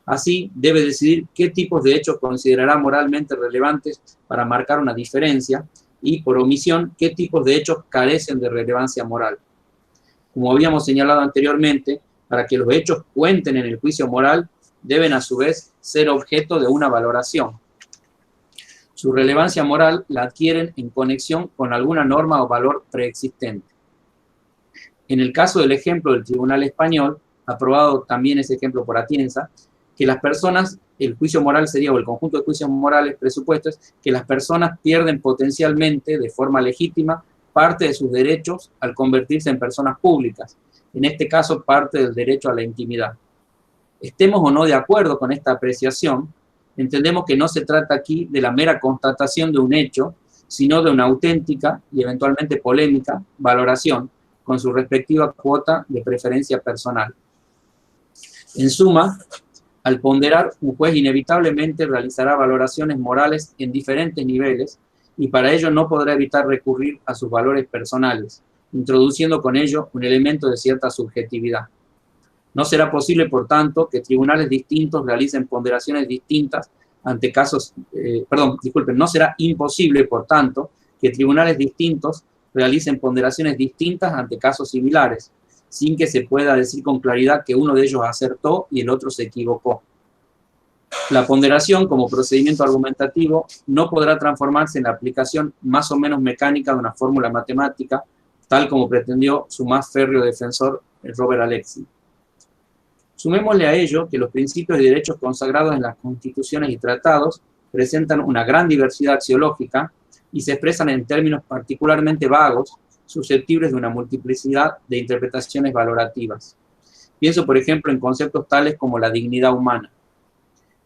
Así, debe decidir qué tipos de hechos considerará moralmente relevantes para marcar una diferencia y, por omisión, qué tipos de hechos carecen de relevancia moral. Como habíamos señalado anteriormente, para que los hechos cuenten en el juicio moral, deben a su vez ser objeto de una valoración. Su relevancia moral la adquieren en conexión con alguna norma o valor preexistente. En el caso del ejemplo del Tribunal Español, aprobado también ese ejemplo por Atienza, que las personas, el juicio moral sería, o el conjunto de juicios morales presupuestos, que las personas pierden potencialmente, de forma legítima, parte de sus derechos al convertirse en personas públicas, en este caso parte del derecho a la intimidad. Estemos o no de acuerdo con esta apreciación, entendemos que no se trata aquí de la mera constatación de un hecho, sino de una auténtica y eventualmente polémica valoración con su respectiva cuota de preferencia personal. En suma, al ponderar, un juez inevitablemente realizará valoraciones morales en diferentes niveles y para ello no podrá evitar recurrir a sus valores personales, introduciendo con ello un elemento de cierta subjetividad. No será posible, por tanto, que tribunales distintos realicen ponderaciones distintas ante casos, no será imposible, por tanto, que tribunales distintos realicen ponderaciones distintas ante casos similares, sin que se pueda decir con claridad que uno de ellos acertó y el otro se equivocó. La ponderación, como procedimiento argumentativo, no podrá transformarse en la aplicación más o menos mecánica de una fórmula matemática, tal como pretendió su más férreo defensor, Robert Alexy. Sumémosle a ello que los principios y derechos consagrados en las constituciones y tratados presentan una gran diversidad axiológica y se expresan en términos particularmente vagos, susceptibles de una multiplicidad de interpretaciones valorativas. Pienso, por ejemplo, en conceptos tales como la dignidad humana.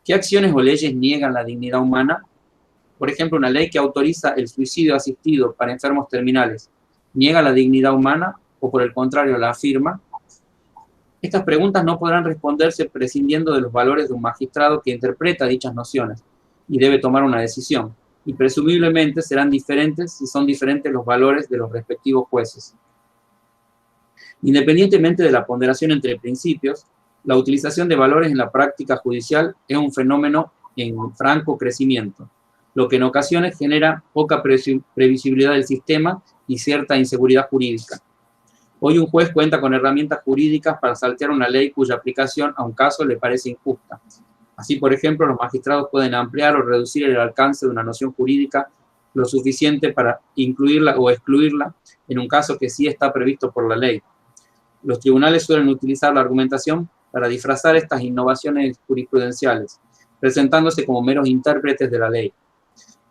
¿Qué acciones o leyes niegan la dignidad humana? Por ejemplo, una ley que autoriza el suicidio asistido para enfermos terminales, ¿niega la dignidad humana o, por el contrario, la afirma? Estas preguntas no podrán responderse prescindiendo de los valores de un magistrado que interpreta dichas nociones y debe tomar una decisión, y presumiblemente serán diferentes si son diferentes los valores de los respectivos jueces. Independientemente de la ponderación entre principios, la utilización de valores en la práctica judicial es un fenómeno en franco crecimiento, lo que en ocasiones genera poca previsibilidad del sistema y cierta inseguridad jurídica. Hoy un juez cuenta con herramientas jurídicas para saltear una ley cuya aplicación a un caso le parece injusta. Así, por ejemplo, los magistrados pueden ampliar o reducir el alcance de una noción jurídica lo suficiente para incluirla o excluirla en un caso que sí está previsto por la ley. Los tribunales suelen utilizar la argumentación para disfrazar estas innovaciones jurisprudenciales, presentándose como meros intérpretes de la ley.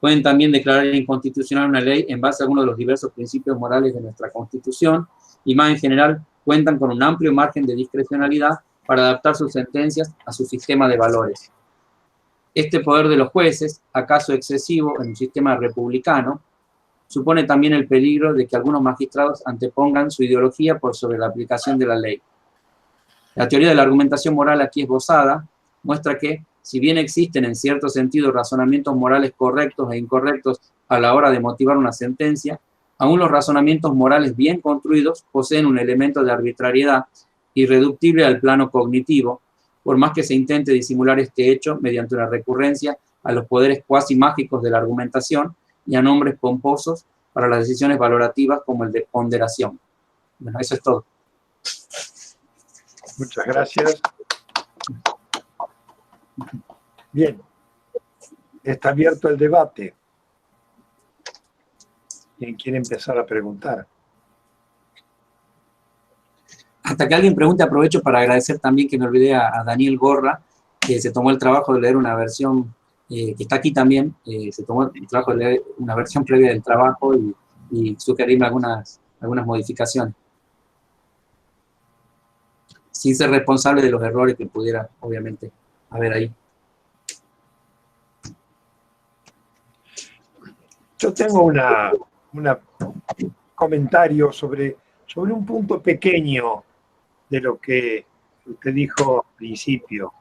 Pueden también declarar inconstitucional una ley en base a alguno de los diversos principios morales de nuestra Constitución y, más en general, cuentan con un amplio margen de discrecionalidad para adaptar sus sentencias a su sistema de valores. Este poder de los jueces, acaso excesivo en un sistema republicano, supone también el peligro de que algunos magistrados antepongan su ideología por sobre la aplicación de la ley. La teoría de la argumentación moral aquí esbozada muestra que, si bien existen en cierto sentido razonamientos morales correctos e incorrectos a la hora de motivar una sentencia, aún los razonamientos morales bien construidos poseen un elemento de arbitrariedad irreductible al plano cognitivo, por más que se intente disimular este hecho mediante una recurrencia a los poderes cuasi mágicos de la argumentación y a nombres pomposos para las decisiones valorativas como el de ponderación. Bueno, eso es todo. Muchas gracias. Bien, está abierto el debate. ¿Quién quiere empezar a preguntar? Hasta que alguien pregunte, aprovecho para agradecer también, que me olvidé, a Daniel Gorra, que se tomó el trabajo de leer una versión, que está aquí también, se tomó el trabajo de leer una versión previa del trabajo y sugerirme algunas modificaciones, sin ser responsable de los errores que pudiera, obviamente, haber ahí. Yo tengo un comentario sobre un punto pequeño de lo que usted dijo al principio,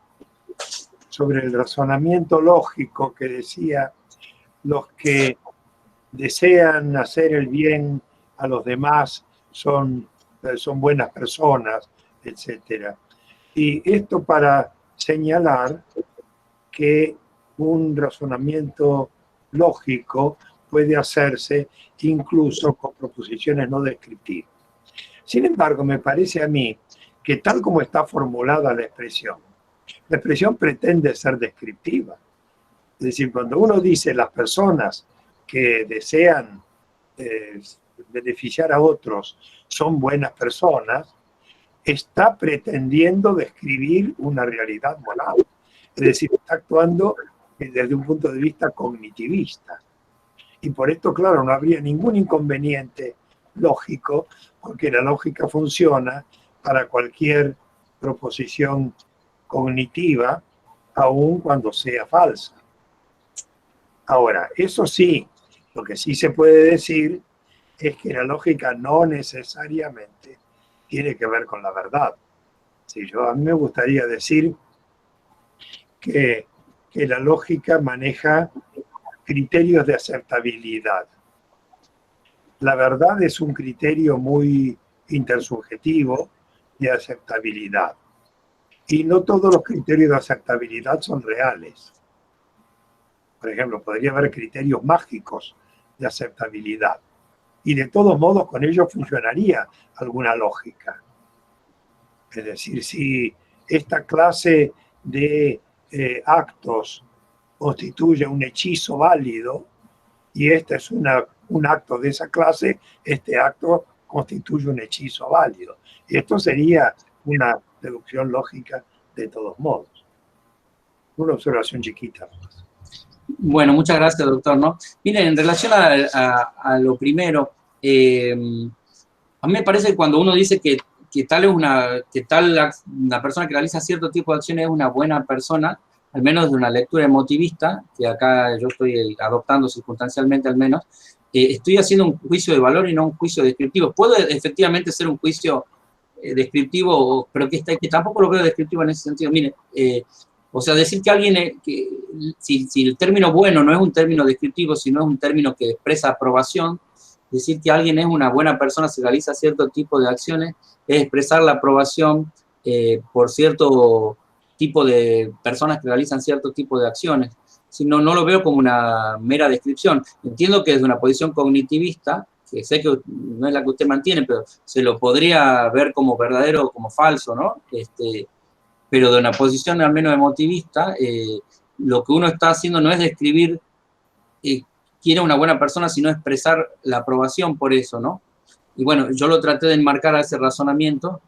sobre el razonamiento lógico que decía: los que desean hacer el bien a los demás son buenas personas, etc. Y esto para señalar que un razonamiento lógico puede hacerse incluso con proposiciones no descriptivas. Sin embargo, me parece a mí que tal como está formulada la expresión pretende ser descriptiva. Es decir, cuando uno dice las personas que desean beneficiar a otros son buenas personas, está pretendiendo describir una realidad moral. Es decir, está actuando desde un punto de vista cognitivista. Y por esto, claro, no habría ningún inconveniente lógico, porque la lógica funciona para cualquier proposición cognitiva, aun cuando sea falsa. Ahora, eso sí, lo que sí se puede decir es que la lógica no necesariamente tiene que ver con la verdad. Sí, a mí me gustaría decir que la lógica maneja criterios de aceptabilidad. La verdad es un criterio muy intersubjetivo de aceptabilidad. Y no todos los criterios de aceptabilidad son reales. Por ejemplo, podría haber criterios mágicos de aceptabilidad. Y de todos modos, con ellos funcionaría alguna lógica. Es decir, si esta clase de actos constituye un hechizo válido, y este es un acto de esa clase, este acto constituye un hechizo válido. Y esto sería una deducción lógica de todos modos. Una observación chiquita. Bueno, muchas gracias, doctor, ¿no? Miren, en relación a lo primero, a mí me parece que cuando uno dice que una persona que realiza cierto tipo de acciones es una buena persona, al menos de una lectura emotivista, que acá yo estoy adoptando circunstancialmente al menos, estoy haciendo un juicio de valor y no un juicio descriptivo. Puede efectivamente ser un juicio descriptivo, pero que tampoco lo veo descriptivo en ese sentido. Mire, o sea, decir que alguien, si el término bueno no es un término descriptivo, sino es un término que expresa aprobación, decir que alguien es una buena persona si realiza cierto tipo de acciones, es expresar la aprobación por cierto tipo de personas que realizan cierto tipo de acciones, sino no lo veo como una mera descripción. Entiendo que desde una posición cognitivista que sé que no es la que usted mantiene, pero se lo podría ver como verdadero o como falso, ¿no? Pero de una posición al menos emotivista, lo que uno está haciendo no es describir quién es una buena persona, sino expresar la aprobación por eso, ¿no? Y bueno, yo lo traté de enmarcar a ese razonamiento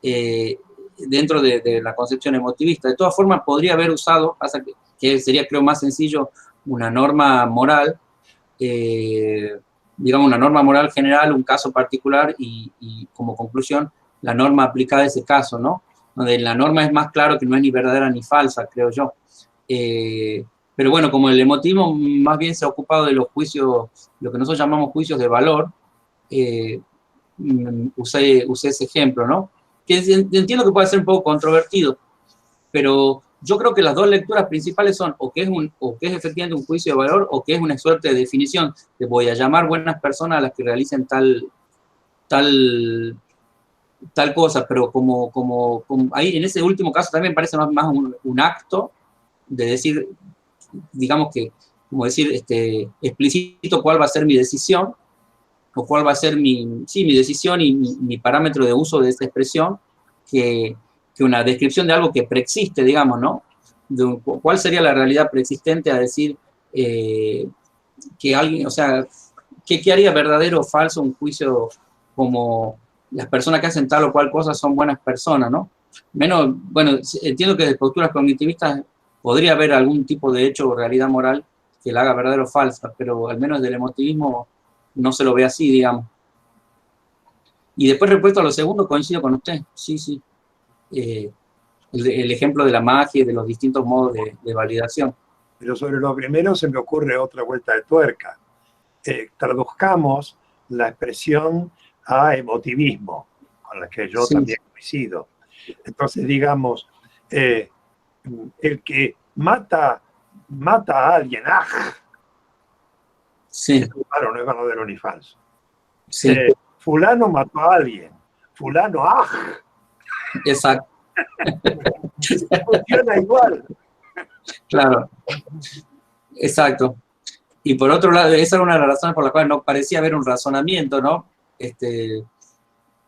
dentro de la concepción emotivista. De todas formas, podría haber usado, que sería creo más sencillo, una norma moral, digamos una norma moral general, un caso particular y como conclusión la norma aplicada a ese caso, ¿no? Donde la norma es más claro que no es ni verdadera ni falsa, creo yo. Pero bueno, como el emotivismo más bien se ha ocupado de los juicios, lo que nosotros llamamos juicios de valor, usé ese ejemplo, ¿no? Que entiendo que puede ser un poco controvertido, pero yo creo que las dos lecturas principales son o que es efectivamente un juicio de valor o que es una suerte de definición de voy a llamar buenas personas a las que realicen tal cosa, pero como ahí en ese último caso también parece más un acto de decir, digamos que, como decir, explicito cuál va a ser mi decisión, o cuál va a ser mi decisión y mi parámetro de uso de esa expresión, que una descripción de algo que preexiste, digamos, ¿no? ¿Cuál sería la realidad preexistente a decir que alguien, o sea, ¿qué haría verdadero o falso un juicio como las personas que hacen tal o cual cosa son buenas personas, ¿no? Menos, bueno, entiendo que de posturas cognitivistas podría haber algún tipo de hecho o realidad moral que la haga verdadero o falsa, pero al menos del emotivismo no se lo ve así, digamos. Y después, respecto a lo segundo, coincido con usted, sí. El ejemplo de la magia y de los distintos modos de validación. Pero sobre lo primero se me ocurre otra vuelta de tuerca. Traduzcamos la expresión a emotivismo, con la que yo también coincido. Entonces, digamos, el que mata a alguien, sí. Claro, no es verdadero ni falso. Sí. Fulano mató a alguien, fulano, Exacto. Funciona igual. Claro. Exacto. Y por otro lado, esa era una de las razones por las cuales no parecía haber un razonamiento, ¿no?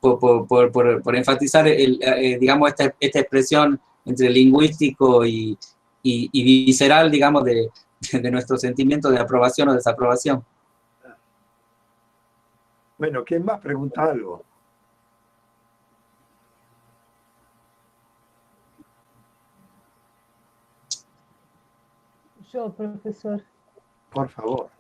Por enfatizar, digamos, esta expresión entre lingüístico y visceral, digamos, de nuestro sentimiento de aprobación o desaprobación. Bueno, ¿quién más pregunta algo? Yo, profesor. Por favor.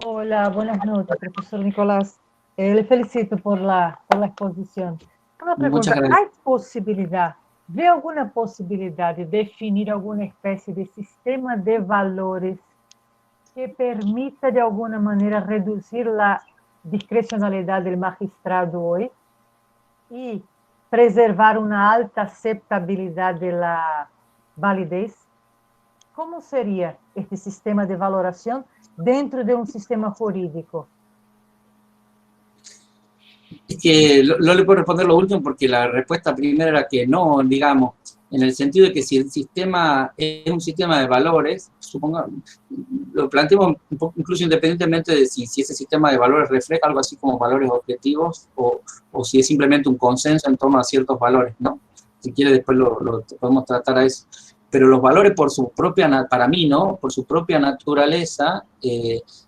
Hola, buenas noches, profesor Nicolás. Le felicito por la exposición. Una pregunta, ¿hay posibilidad, ve alguna posibilidad de definir alguna especie de sistema de valores que permita de alguna manera reducir la discrecionalidad del magistrado hoy y preservar una alta aceptabilidad de la validez? ¿Cómo sería este sistema de valoración dentro de un sistema jurídico? Es que no le puedo responder lo último porque la respuesta primera era que no, digamos, en el sentido de que si el sistema es un sistema de valores, supongamos, lo planteamos un poco, incluso independientemente de si ese sistema de valores refleja algo así como valores objetivos o si es simplemente un consenso en torno a ciertos valores, ¿no? Si quiere después lo podemos tratar a eso. Pero los valores por su propia, para mí, ¿no? Por su propia naturaleza,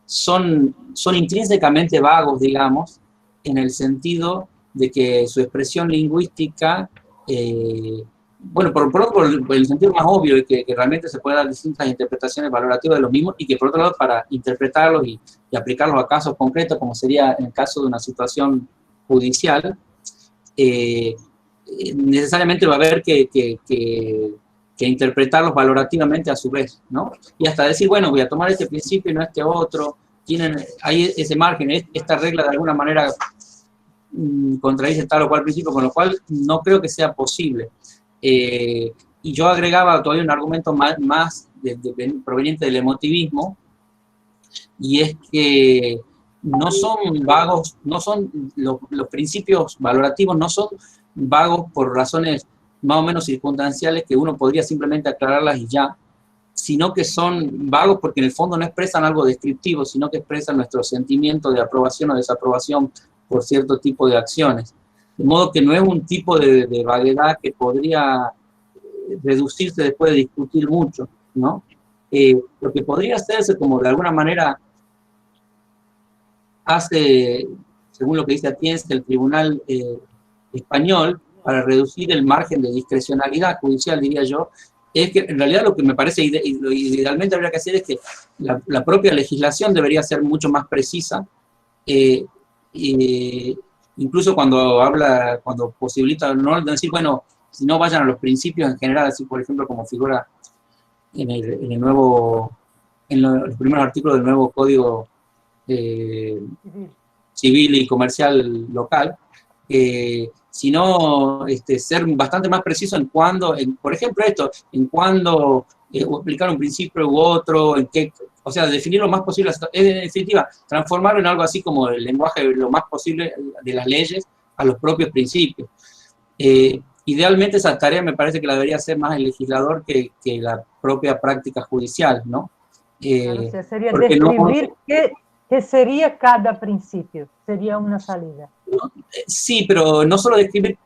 son intrínsecamente vagos, digamos, en el sentido de que su expresión lingüística, bueno, por el sentido más obvio de que realmente se puede dar distintas interpretaciones valorativas de los mismos y que por otro lado para interpretarlos y aplicarlos a casos concretos, como sería en el caso de una situación judicial, necesariamente va a haber que interpretarlos valorativamente a su vez, ¿no? Y hasta decir, bueno, voy a tomar este principio y no este otro, hay ese margen, esta regla de alguna manera contradice tal o cual principio, con lo cual no creo que sea posible. Y yo agregaba todavía un argumento más proveniente del emotivismo, y es que no son vagos, no son los principios valorativos, no son vagos por razones más o menos circunstanciales que uno podría simplemente aclararlas y ya, sino que son vagos porque en el fondo no expresan algo descriptivo, sino que expresan nuestro sentimiento de aprobación o desaprobación por cierto tipo de acciones. De modo que no es un tipo de vaguedad que podría reducirse después de discutir mucho, ¿no? Lo que podría hacerse, como de alguna manera hace, según lo que dice Atienza, el Tribunal Español, para reducir el margen de discrecionalidad judicial, diría yo, es que en realidad lo que me parece idealmente habría que hacer es que la propia legislación debería ser mucho más precisa, incluso cuando posibilita, no decir, bueno, si no vayan a los principios en general, así por ejemplo como figura en los primeros artículos del nuevo Código Civil y Comercial Local, sino ser bastante más preciso en cuándo, por ejemplo en cuándo aplicar un principio u otro, en qué, o sea, definir lo más posible, en definitiva, transformarlo en algo así como el lenguaje lo más posible de las leyes a los propios principios. Idealmente esa tarea me parece que la debería hacer más el legislador que la propia práctica judicial, ¿no? Claro, o sea, sería describir qué sería cada principio, sería una salida. Sí, pero no solo describir,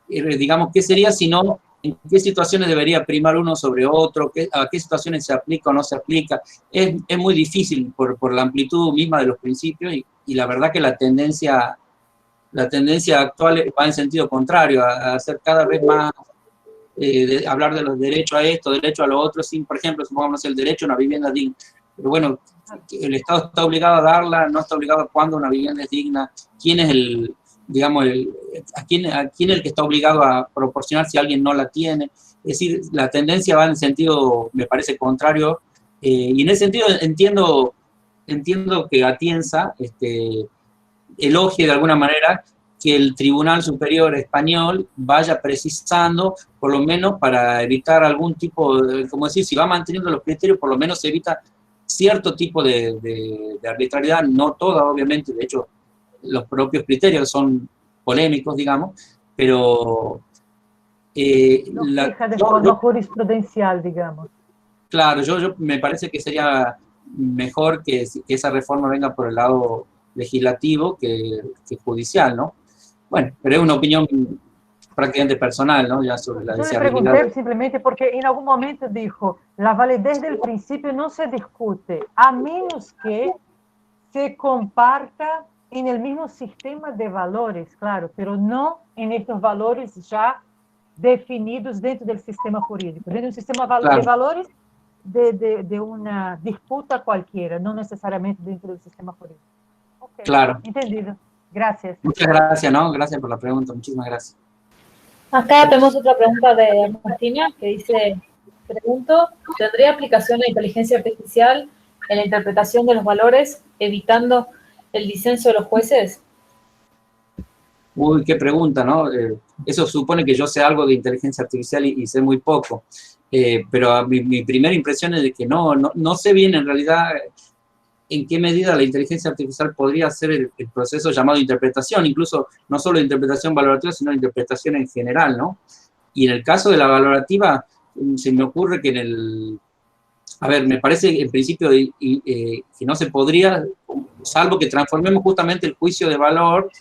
digamos, qué sería, sino en qué situaciones debería primar uno sobre otro, a qué situaciones se aplica o no se aplica. Es muy difícil por la amplitud misma de los principios y la verdad que la tendencia actual va en sentido contrario, a hacer cada vez más, hablar de los derechos a esto, derecho a lo otro, sin, por ejemplo, supongamos el derecho a una vivienda digna. Pero bueno, el Estado está obligado a darla, no está obligado a cuándo una vivienda es digna, quién es a quién es el que está obligado a proporcionar si alguien no la tiene. Es decir, la tendencia va en sentido, me parece, contrario, y en ese sentido entiendo que Atienza elogie de alguna manera que el Tribunal Superior Español vaya precisando, por lo menos para evitar algún tipo como decir, si va manteniendo los criterios, por lo menos se evita cierto tipo de arbitrariedad, no toda, obviamente, de hecho, los propios criterios son polémicos, digamos, pero... no fija de forma jurisprudencial, digamos. Claro, yo me parece que sería mejor que esa reforma venga por el lado legislativo que judicial, ¿no? Bueno, pero es una opinión prácticamente personal, ¿no? Ya sobre la deseabilidad. Yo le pregunté simplemente porque en algún momento dijo, la validez del principio no se discute, a menos que se comparta en el mismo sistema de valores, claro, pero no en estos valores ya definidos dentro del sistema jurídico, dentro de un sistema de valores de una disputa cualquiera, no necesariamente dentro del sistema jurídico. Okay, claro. Entendido. Gracias. Muchas gracias, ¿no? Gracias por la pregunta, muchísimas gracias. Acá tenemos otra pregunta de Martina que dice, pregunto, ¿tendría aplicación la inteligencia artificial en la interpretación de los valores, evitando el disenso de los jueces? Uy, qué pregunta, ¿no? Eso supone que yo sé algo de inteligencia artificial y sé muy poco, pero mi primera impresión es de que no sé bien en realidad en qué medida la inteligencia artificial podría hacer el proceso llamado interpretación, incluso no solo de interpretación valorativa, sino de interpretación en general, ¿no? Y en el caso de la valorativa, se me ocurre que me parece en principio que no se podría, salvo que transformemos justamente el juicio de valor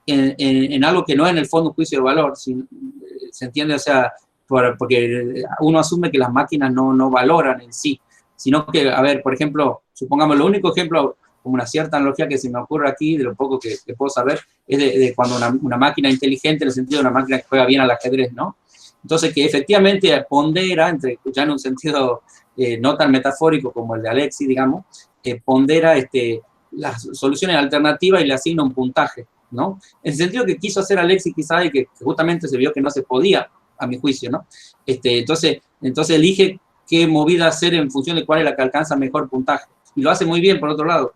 en algo que no es en el fondo un juicio de valor, ¿se entiende? O sea, porque uno asume que las máquinas no valoran en sí, sino que, a ver, por ejemplo, supongamos, lo único ejemplo, como una cierta analogía que se me ocurre aquí, de lo poco que puedo saber, es de cuando una máquina inteligente, en el sentido de una máquina que juega bien al ajedrez, ¿no? Entonces, que efectivamente pondera, ya en un sentido no tan metafórico como el de Alexi, digamos, pondera las soluciones alternativas y le asigna un puntaje, ¿no? En el sentido que quiso hacer Alexi quizá y que justamente se vio que no se podía, a mi juicio, ¿no? Entonces elige qué movida hacer en función de cuál es la que alcanza mejor puntaje. Y lo hace muy bien, por otro lado.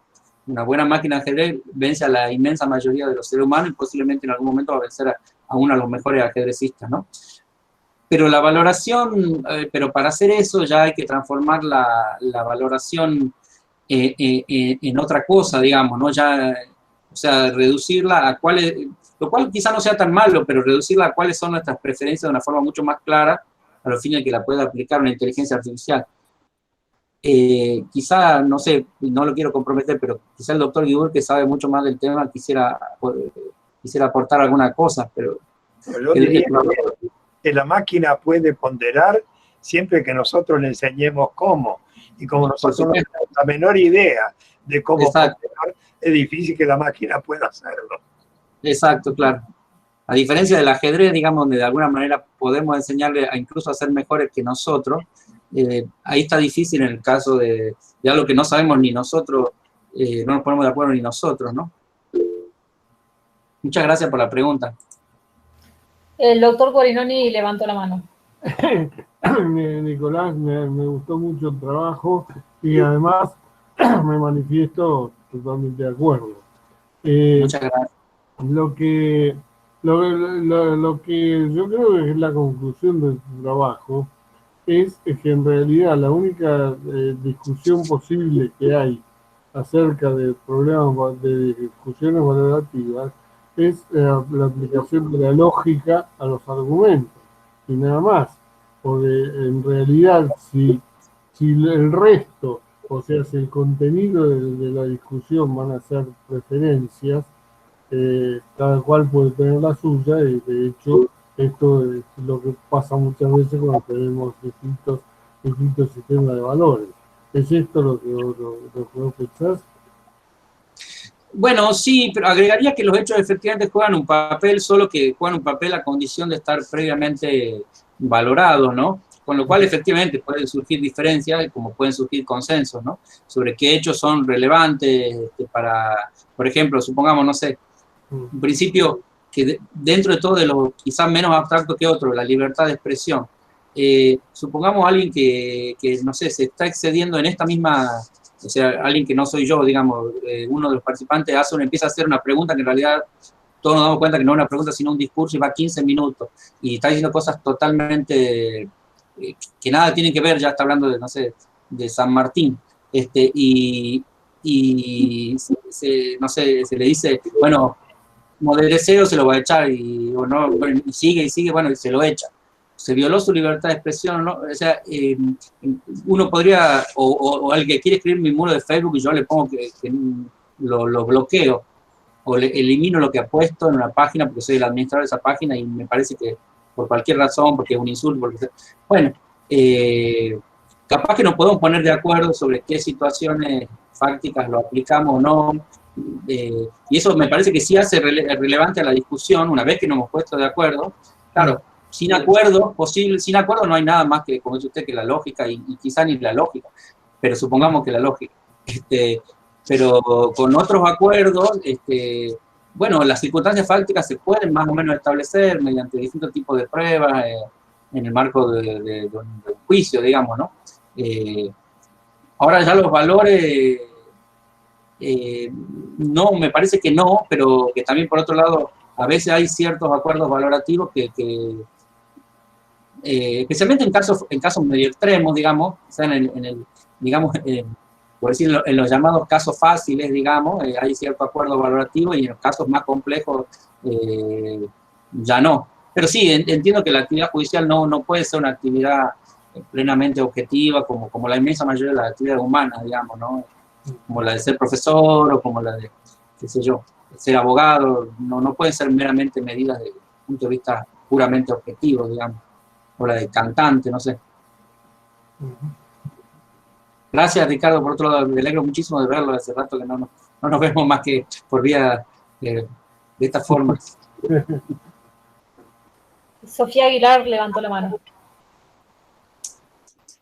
Una buena máquina de ajedrez vence a la inmensa mayoría de los seres humanos y posiblemente en algún momento va a vencer a uno de los mejores ajedrecistas, ¿no? Pero la valoración, pero para hacer eso ya hay que transformar la valoración en otra cosa, digamos, ¿no? Ya, o sea, reducirla a cuáles, lo cual quizá no sea tan malo, pero reducirla a cuáles son nuestras preferencias de una forma mucho más clara a los fines de que la pueda aplicar una inteligencia artificial. Quizá, no sé, no lo quiero comprometer, pero quizá el doctor Guibur, que sabe mucho más del tema, quisiera aportar alguna cosa, pero... Yo diría que la máquina puede ponderar siempre que nosotros le enseñemos cómo. Y como nosotros no tenemos la menor idea de cómo ponderar, es difícil que la máquina pueda hacerlo. Exacto, claro. A diferencia del ajedrez, digamos, donde de alguna manera podemos enseñarle a incluso a ser mejores que nosotros, ahí está difícil en el caso de algo que no sabemos ni nosotros, no nos ponemos de acuerdo ni nosotros, ¿no? Muchas gracias por la pregunta. El doctor Guarinoni levantó la mano. Nicolás, me gustó mucho el trabajo y además me manifiesto totalmente de acuerdo. Muchas gracias. Lo que yo creo que es la conclusión de tu trabajo es que en realidad la única discusión posible que hay acerca de problemas de discusiones valorativas es la aplicación de la lógica a los argumentos y nada más, porque en realidad si el resto, o sea, si el contenido de la discusión van a ser preferencias, cada cual puede tener la suya y de hecho esto es lo que pasa muchas veces cuando tenemos distintos sistemas de valores. ¿Es esto lo que vos pensás? Bueno, sí, pero agregaría que los hechos efectivamente juegan un papel, solo que juegan un papel a condición de estar previamente valorados, ¿no? Con lo cual efectivamente pueden surgir diferencias, como pueden surgir consensos, ¿no? Sobre qué hechos son relevantes para, por ejemplo, supongamos, no sé, un principio que dentro de todo de lo quizás menos abstracto que otro, la libertad de expresión. Supongamos a alguien que, no sé, se está excediendo en esta misma, o sea, alguien que no soy yo, digamos, uno de los participantes empieza a hacer una pregunta que en realidad todos nos damos cuenta que no es una pregunta, sino un discurso y va 15 minutos y está diciendo cosas totalmente que nada tienen que ver, ya está hablando de, no sé, de San Martín, no sé, se le dice, bueno, modereceo se lo va a echar y sigue, bueno, y se lo echa. Se violó su libertad de expresión, ¿no? O sea, uno podría, o al que quiere escribir mi muro de Facebook y yo le pongo que lo bloqueo, o le elimino lo que ha puesto en una página porque soy el administrador de esa página y me parece que por cualquier razón, porque es un insulto, bueno, capaz que nos podemos poner de acuerdo sobre qué situaciones fácticas lo aplicamos o no, y eso me parece que sí hace relevante a la discusión una vez que nos hemos puesto de acuerdo. Claro, sin acuerdo no hay nada más que, como dice usted, que la lógica, y quizá ni la lógica, pero supongamos que la lógica. Pero con otros acuerdos, bueno, las circunstancias fácticas se pueden más o menos establecer mediante distintos tipos de pruebas en el marco de un juicio, digamos, ¿no? Ahora ya los valores, no, me parece que no, pero que también por otro lado, a veces hay ciertos acuerdos valorativos que especialmente en casos medio extremos, digamos, o sea, digamos, por decirlo, en los llamados casos fáciles, digamos, hay cierto acuerdo valorativo y en los casos más complejos ya no. Pero sí, entiendo que la actividad judicial no puede ser una actividad plenamente objetiva como la inmensa mayoría de las actividades humanas, digamos, ¿no? Como la de ser profesor o como la de, qué sé yo, ser abogado, no pueden ser meramente medidas desde el punto de vista puramente objetivo, digamos, o la de cantante, no sé. Gracias, Ricardo, por otro lado, me alegro muchísimo de verlo, hace rato que no nos vemos más que por vía de esta forma. Sofía Aguilar levantó la mano.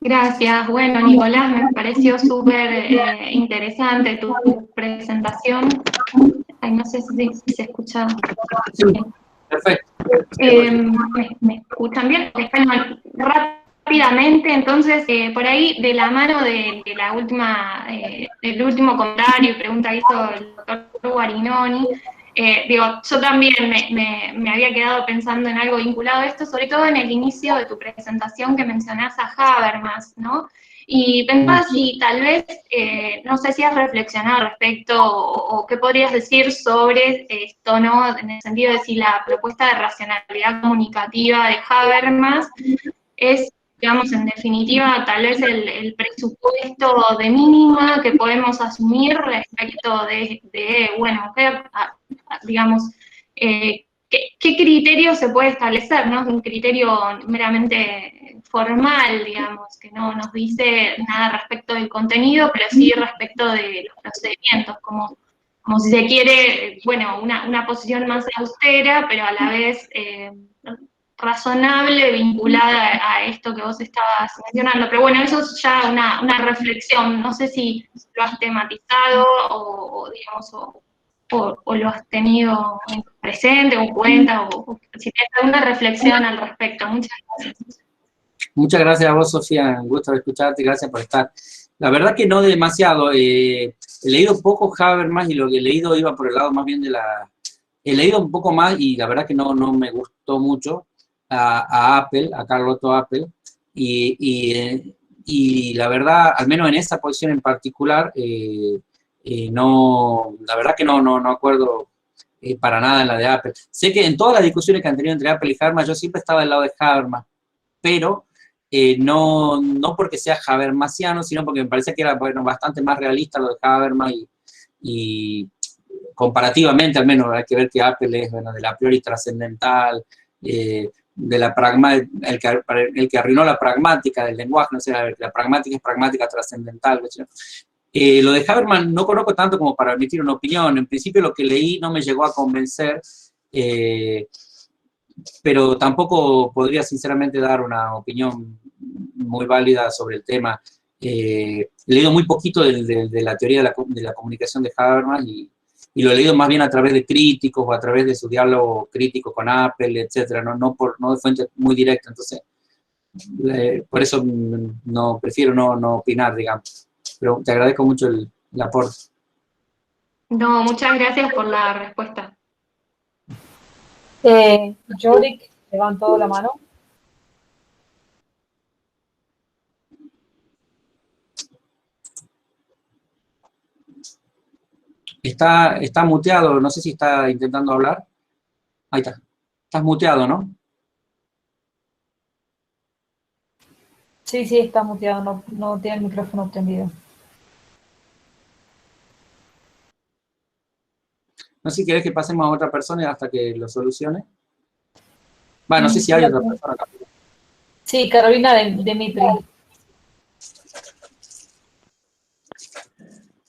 Gracias. Bueno, Nicolás, me pareció súper interesante tu presentación. Ay, no sé si se escucha. Sí, perfecto. ¿Me escuchan bien? Español. Rápidamente, entonces, por ahí, de la mano de la última, del último comentario y pregunta que hizo el doctor Guarinoni, yo también me había quedado pensando en algo vinculado a esto, sobre todo en el inicio de tu presentación que mencionás a Habermas, ¿no? Y pensaba si tal vez, no sé si has reflexionado al respecto o qué podrías decir sobre esto, ¿no? En el sentido de si la propuesta de racionalidad comunicativa de Habermas es, digamos, en definitiva, tal vez el presupuesto de mínima que podemos asumir respecto de bueno, digamos, ¿qué criterio se puede establecer? No es un criterio meramente formal, digamos, que no nos dice nada respecto del contenido, pero sí respecto de los procedimientos, como si se quiere, bueno, una posición más austera, pero a la vez razonable, vinculada a esto que vos estabas mencionando. Pero bueno, eso es ya una reflexión. No sé si lo has tematizado o digamos, o lo has tenido presente o cuenta, o si tienes alguna reflexión al respecto. Muchas gracias. Muchas gracias a vos, Sofía. Un gusto escucharte y gracias por estar. La verdad que no demasiado. He leído poco Habermas y lo que he leído iba por el lado más bien de la... He leído un poco más y la verdad que no me gustó mucho a Apple, a Carl Otto Apple. Y la verdad, al menos en esa posición en particular, la verdad que no acuerdo para nada en la de Apple. Sé que en todas las discusiones que han tenido entre Apple y Habermas, yo siempre estaba del lado de Habermas, pero no porque sea habermasiano, sino porque me parece que era bastante más realista lo de Habermas y comparativamente, al menos, hay que ver que Apple es de la priori trascendental, de la el que arruinó la pragmática del lenguaje, no sé, la pragmática es pragmática trascendental. Lo de Habermas no conozco tanto como para emitir una opinión. En principio lo que leí no me llegó a convencer, pero tampoco podría sinceramente dar una opinión muy válida sobre el tema. He leído muy poquito de la teoría de la comunicación de Habermas y lo he leído más bien a través de críticos o a través de su diálogo crítico con Apple, etcétera, no de fuente muy directa. Entonces, por eso prefiero no opinar, digamos. Pero te agradezco mucho el aporte. No, muchas gracias por la respuesta. Jorik levantó la mano. Está muteado, no sé si está intentando hablar. Ahí está. Estás muteado, ¿no? Sí, está muteado, no tiene el micrófono prendido. No sé si querés que pasemos a otra persona hasta que lo solucione. Bueno, no sé si hay otra persona acá. Sí, Carolina Dimitri.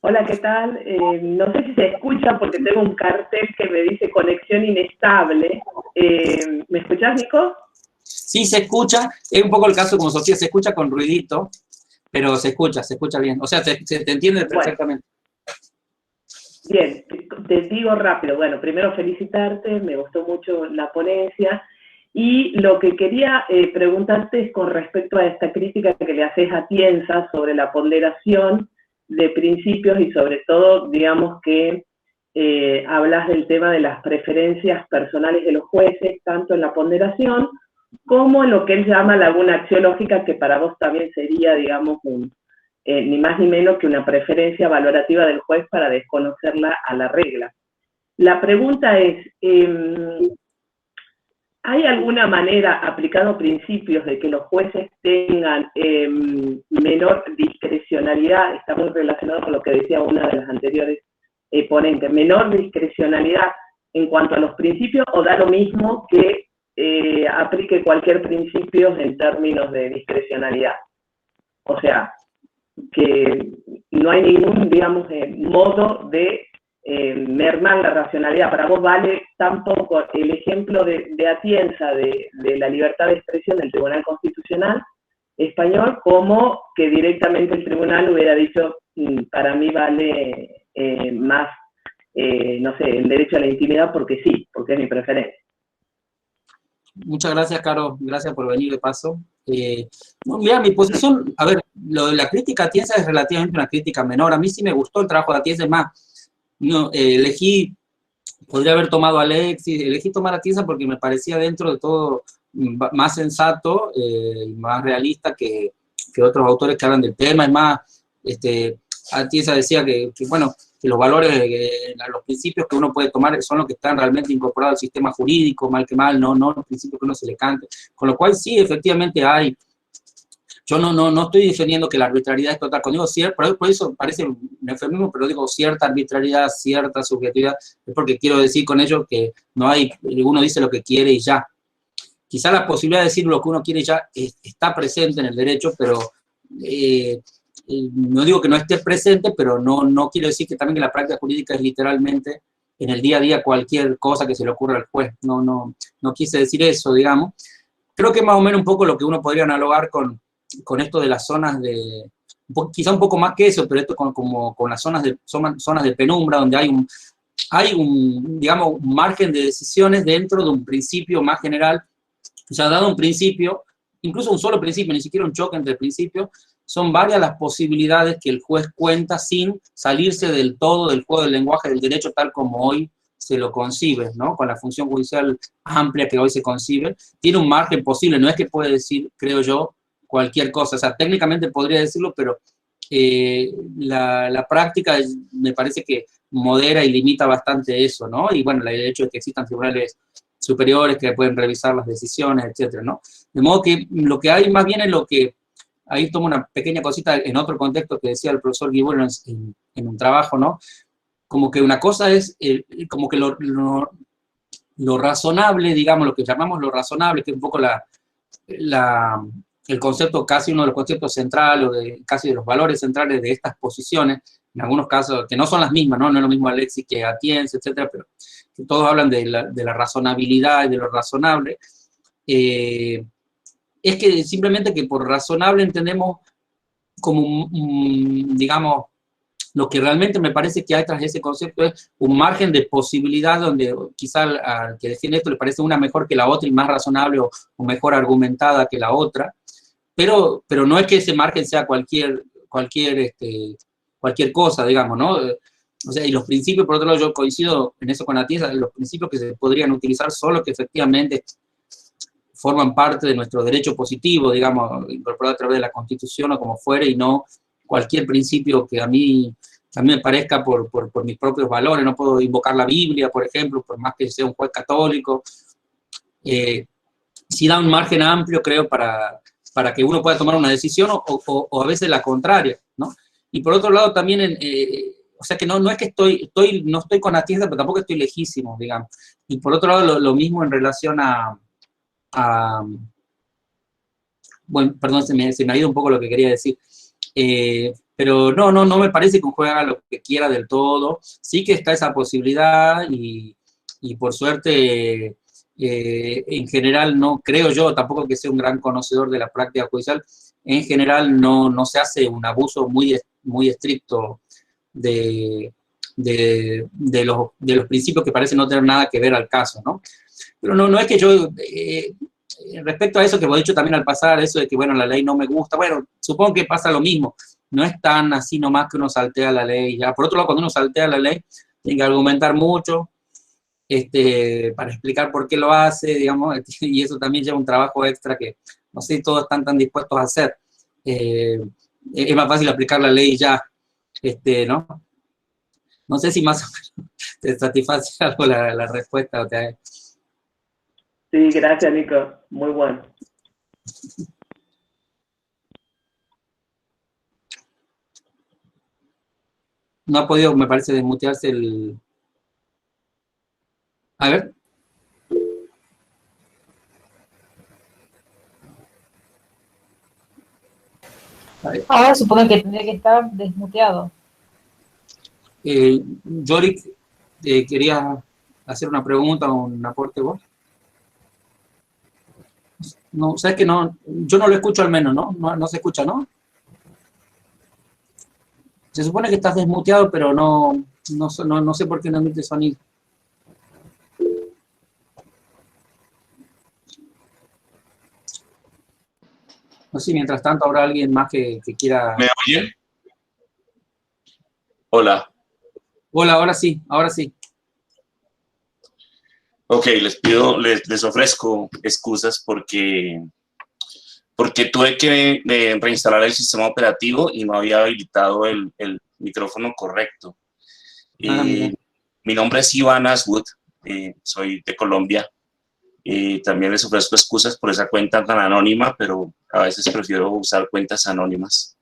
Hola, ¿qué tal? No sé si se escucha porque tengo un cartel que me dice conexión inestable. ¿Me escuchás, Nico? Sí, se escucha. Es un poco el caso como Sofía, se escucha con ruidito, pero se escucha bien. O sea, se te entiende perfectamente. Bueno, bien, te digo rápido. Bueno, primero felicitarte, me gustó mucho la ponencia. Y lo que quería preguntarte es con respecto a esta crítica que le haces a Tienza sobre la ponderación de principios y sobre todo, digamos que hablas del tema de las preferencias personales de los jueces, tanto en la ponderación como en lo que él llama laguna axiológica, que para vos también sería, digamos, ni más ni menos que una preferencia valorativa del juez para desconocerla a la regla. La pregunta es, ¿hay alguna manera, aplicando principios, de que los jueces tengan menor discrecionalidad? Está muy relacionado con lo que decía una de las anteriores ponentes. ¿Menor discrecionalidad en cuanto a los principios o da lo mismo que aplique cualquier principio en términos de discrecionalidad? O sea, que no hay ningún, digamos, modo de mermar la racionalidad. Para vos vale tampoco el ejemplo de Atienza de la libertad de expresión del Tribunal Constitucional español, como que directamente el tribunal hubiera dicho, para mí vale más, no sé, el derecho a la intimidad porque sí, porque es mi preferencia. Muchas gracias, Caro. Gracias por venir de paso. Mira, mi posición, a ver, lo de la crítica a Tienza es relativamente una crítica menor. A mí sí me gustó el trabajo de Atienza, es más, podría haber tomado a Alexis, elegí tomar a Tienza porque me parecía dentro de todo más sensato y más realista que otros autores que hablan del tema. Es más, Atienza decía que bueno, que los valores, los principios que uno puede tomar son los que están realmente incorporados al sistema jurídico, mal que mal, no los principios que uno se le cante. Con lo cual sí, efectivamente hay. Yo no estoy defendiendo que la arbitrariedad es total. Cuando digo por eso parece un eufemismo, pero digo cierta arbitrariedad, cierta subjetividad, es porque quiero decir con ello que no hay, uno dice lo que quiere y ya. Quizá la posibilidad de decir lo que uno quiere ya está presente en el derecho, pero no digo que no esté presente, pero no quiero decir que también que la práctica jurídica es literalmente en el día a día cualquier cosa que se le ocurra al juez. No quise decir eso, digamos. Creo que más o menos un poco lo que uno podría analogar con esto de las zonas de, quizá un poco más que eso, pero esto como con las zonas de penumbra, donde hay un, digamos, un margen de decisiones dentro de un principio más general. O sea, dado un principio, incluso un solo principio, ni siquiera un choque entre principios, son varias las posibilidades que el juez cuenta sin salirse del todo del juego del lenguaje del derecho tal como hoy se lo concibe, ¿no? Con la función judicial amplia que hoy se concibe, tiene un margen posible, no es que puede decir, creo yo, cualquier cosa. O sea, técnicamente podría decirlo, pero la práctica me parece que modera y limita bastante eso, ¿no? Y bueno, el hecho de que existan tribunales superiores que pueden revisar las decisiones, etcétera, ¿no? De modo que lo que hay más bien es lo que, ahí tomo una pequeña cosita en otro contexto que decía el profesor Guibol en un trabajo, ¿no? Como que una cosa es, como que lo razonable, digamos, lo que llamamos lo razonable, que es un poco el concepto, casi uno de los conceptos centrales, o casi de los valores centrales de estas posiciones, en algunos casos, que no son las mismas, ¿no? No es lo mismo Alexis que Atienza, etcétera, pero que todos hablan de la razonabilidad y de lo razonable. Es que simplemente que por razonable entendemos como, digamos, lo que realmente me parece que hay tras ese concepto es un margen de posibilidad donde quizá al que defiende esto le parece una mejor que la otra y más razonable o mejor argumentada que la otra, pero no es que ese margen sea cualquier cosa, digamos, ¿no? O sea, y los principios, por otro lado, yo coincido en eso con Atienza, los principios que se podrían utilizar son los que efectivamente forman parte de nuestro derecho positivo, digamos, incorporado a través de la Constitución o como fuere, y no cualquier principio que a mí me parezca por mis propios valores. No puedo invocar la Biblia, por ejemplo, por más que sea un juez católico. Sí da un margen amplio, creo, para que uno pueda tomar una decisión o a veces la contraria, ¿no? Y por otro lado también, o sea que no es que no estoy con Atienza, pero tampoco estoy lejísimo, digamos. Y por otro lado lo mismo en relación bueno, perdón, se me ha ido un poco lo que quería decir. Pero no me parece que un juez haga lo que quiera del todo. Sí que está esa posibilidad y por suerte, en general, no creo yo, tampoco que sea un gran conocedor de la práctica judicial, en general no se hace un abuso muy estricto de los principios que parecen no tener nada que ver al caso, ¿no? Pero no es que yo, respecto a eso que vos dicho también al pasar, eso de que, bueno, la ley no me gusta, bueno, supongo que pasa lo mismo, no es tan así nomás que uno saltea la ley, ya. Por otro lado, cuando uno saltea la ley, tiene que argumentar mucho, para explicar por qué lo hace, digamos, y eso también lleva un trabajo extra que no sé si todos están tan dispuestos a hacer. Es más fácil aplicar la ley ya, ¿no? No sé si más o menos te satisface algo la respuesta. Sí, gracias, Nico. Muy bueno. No ha podido, me parece, desmutearse el... A ver. Ahora supongo que tendría que estar desmuteado. Yorick, ¿querías hacer una pregunta o un aporte vos? No, sabes que no, yo no lo escucho al menos, ¿no? No se escucha, ¿no? Se supone que estás desmuteado, pero no sé por qué no emite sonido. No sé si mientras tanto habrá alguien más que quiera... ¿Me oyen? Hola. Hola, ahora sí, ahora sí. Ok, les ofrezco excusas porque tuve que reinstalar el sistema operativo y no había habilitado el micrófono correcto. Mi nombre es Iván Aswood, soy de Colombia. También les ofrezco excusas por esa cuenta tan anónima, pero a veces prefiero usar cuentas anónimas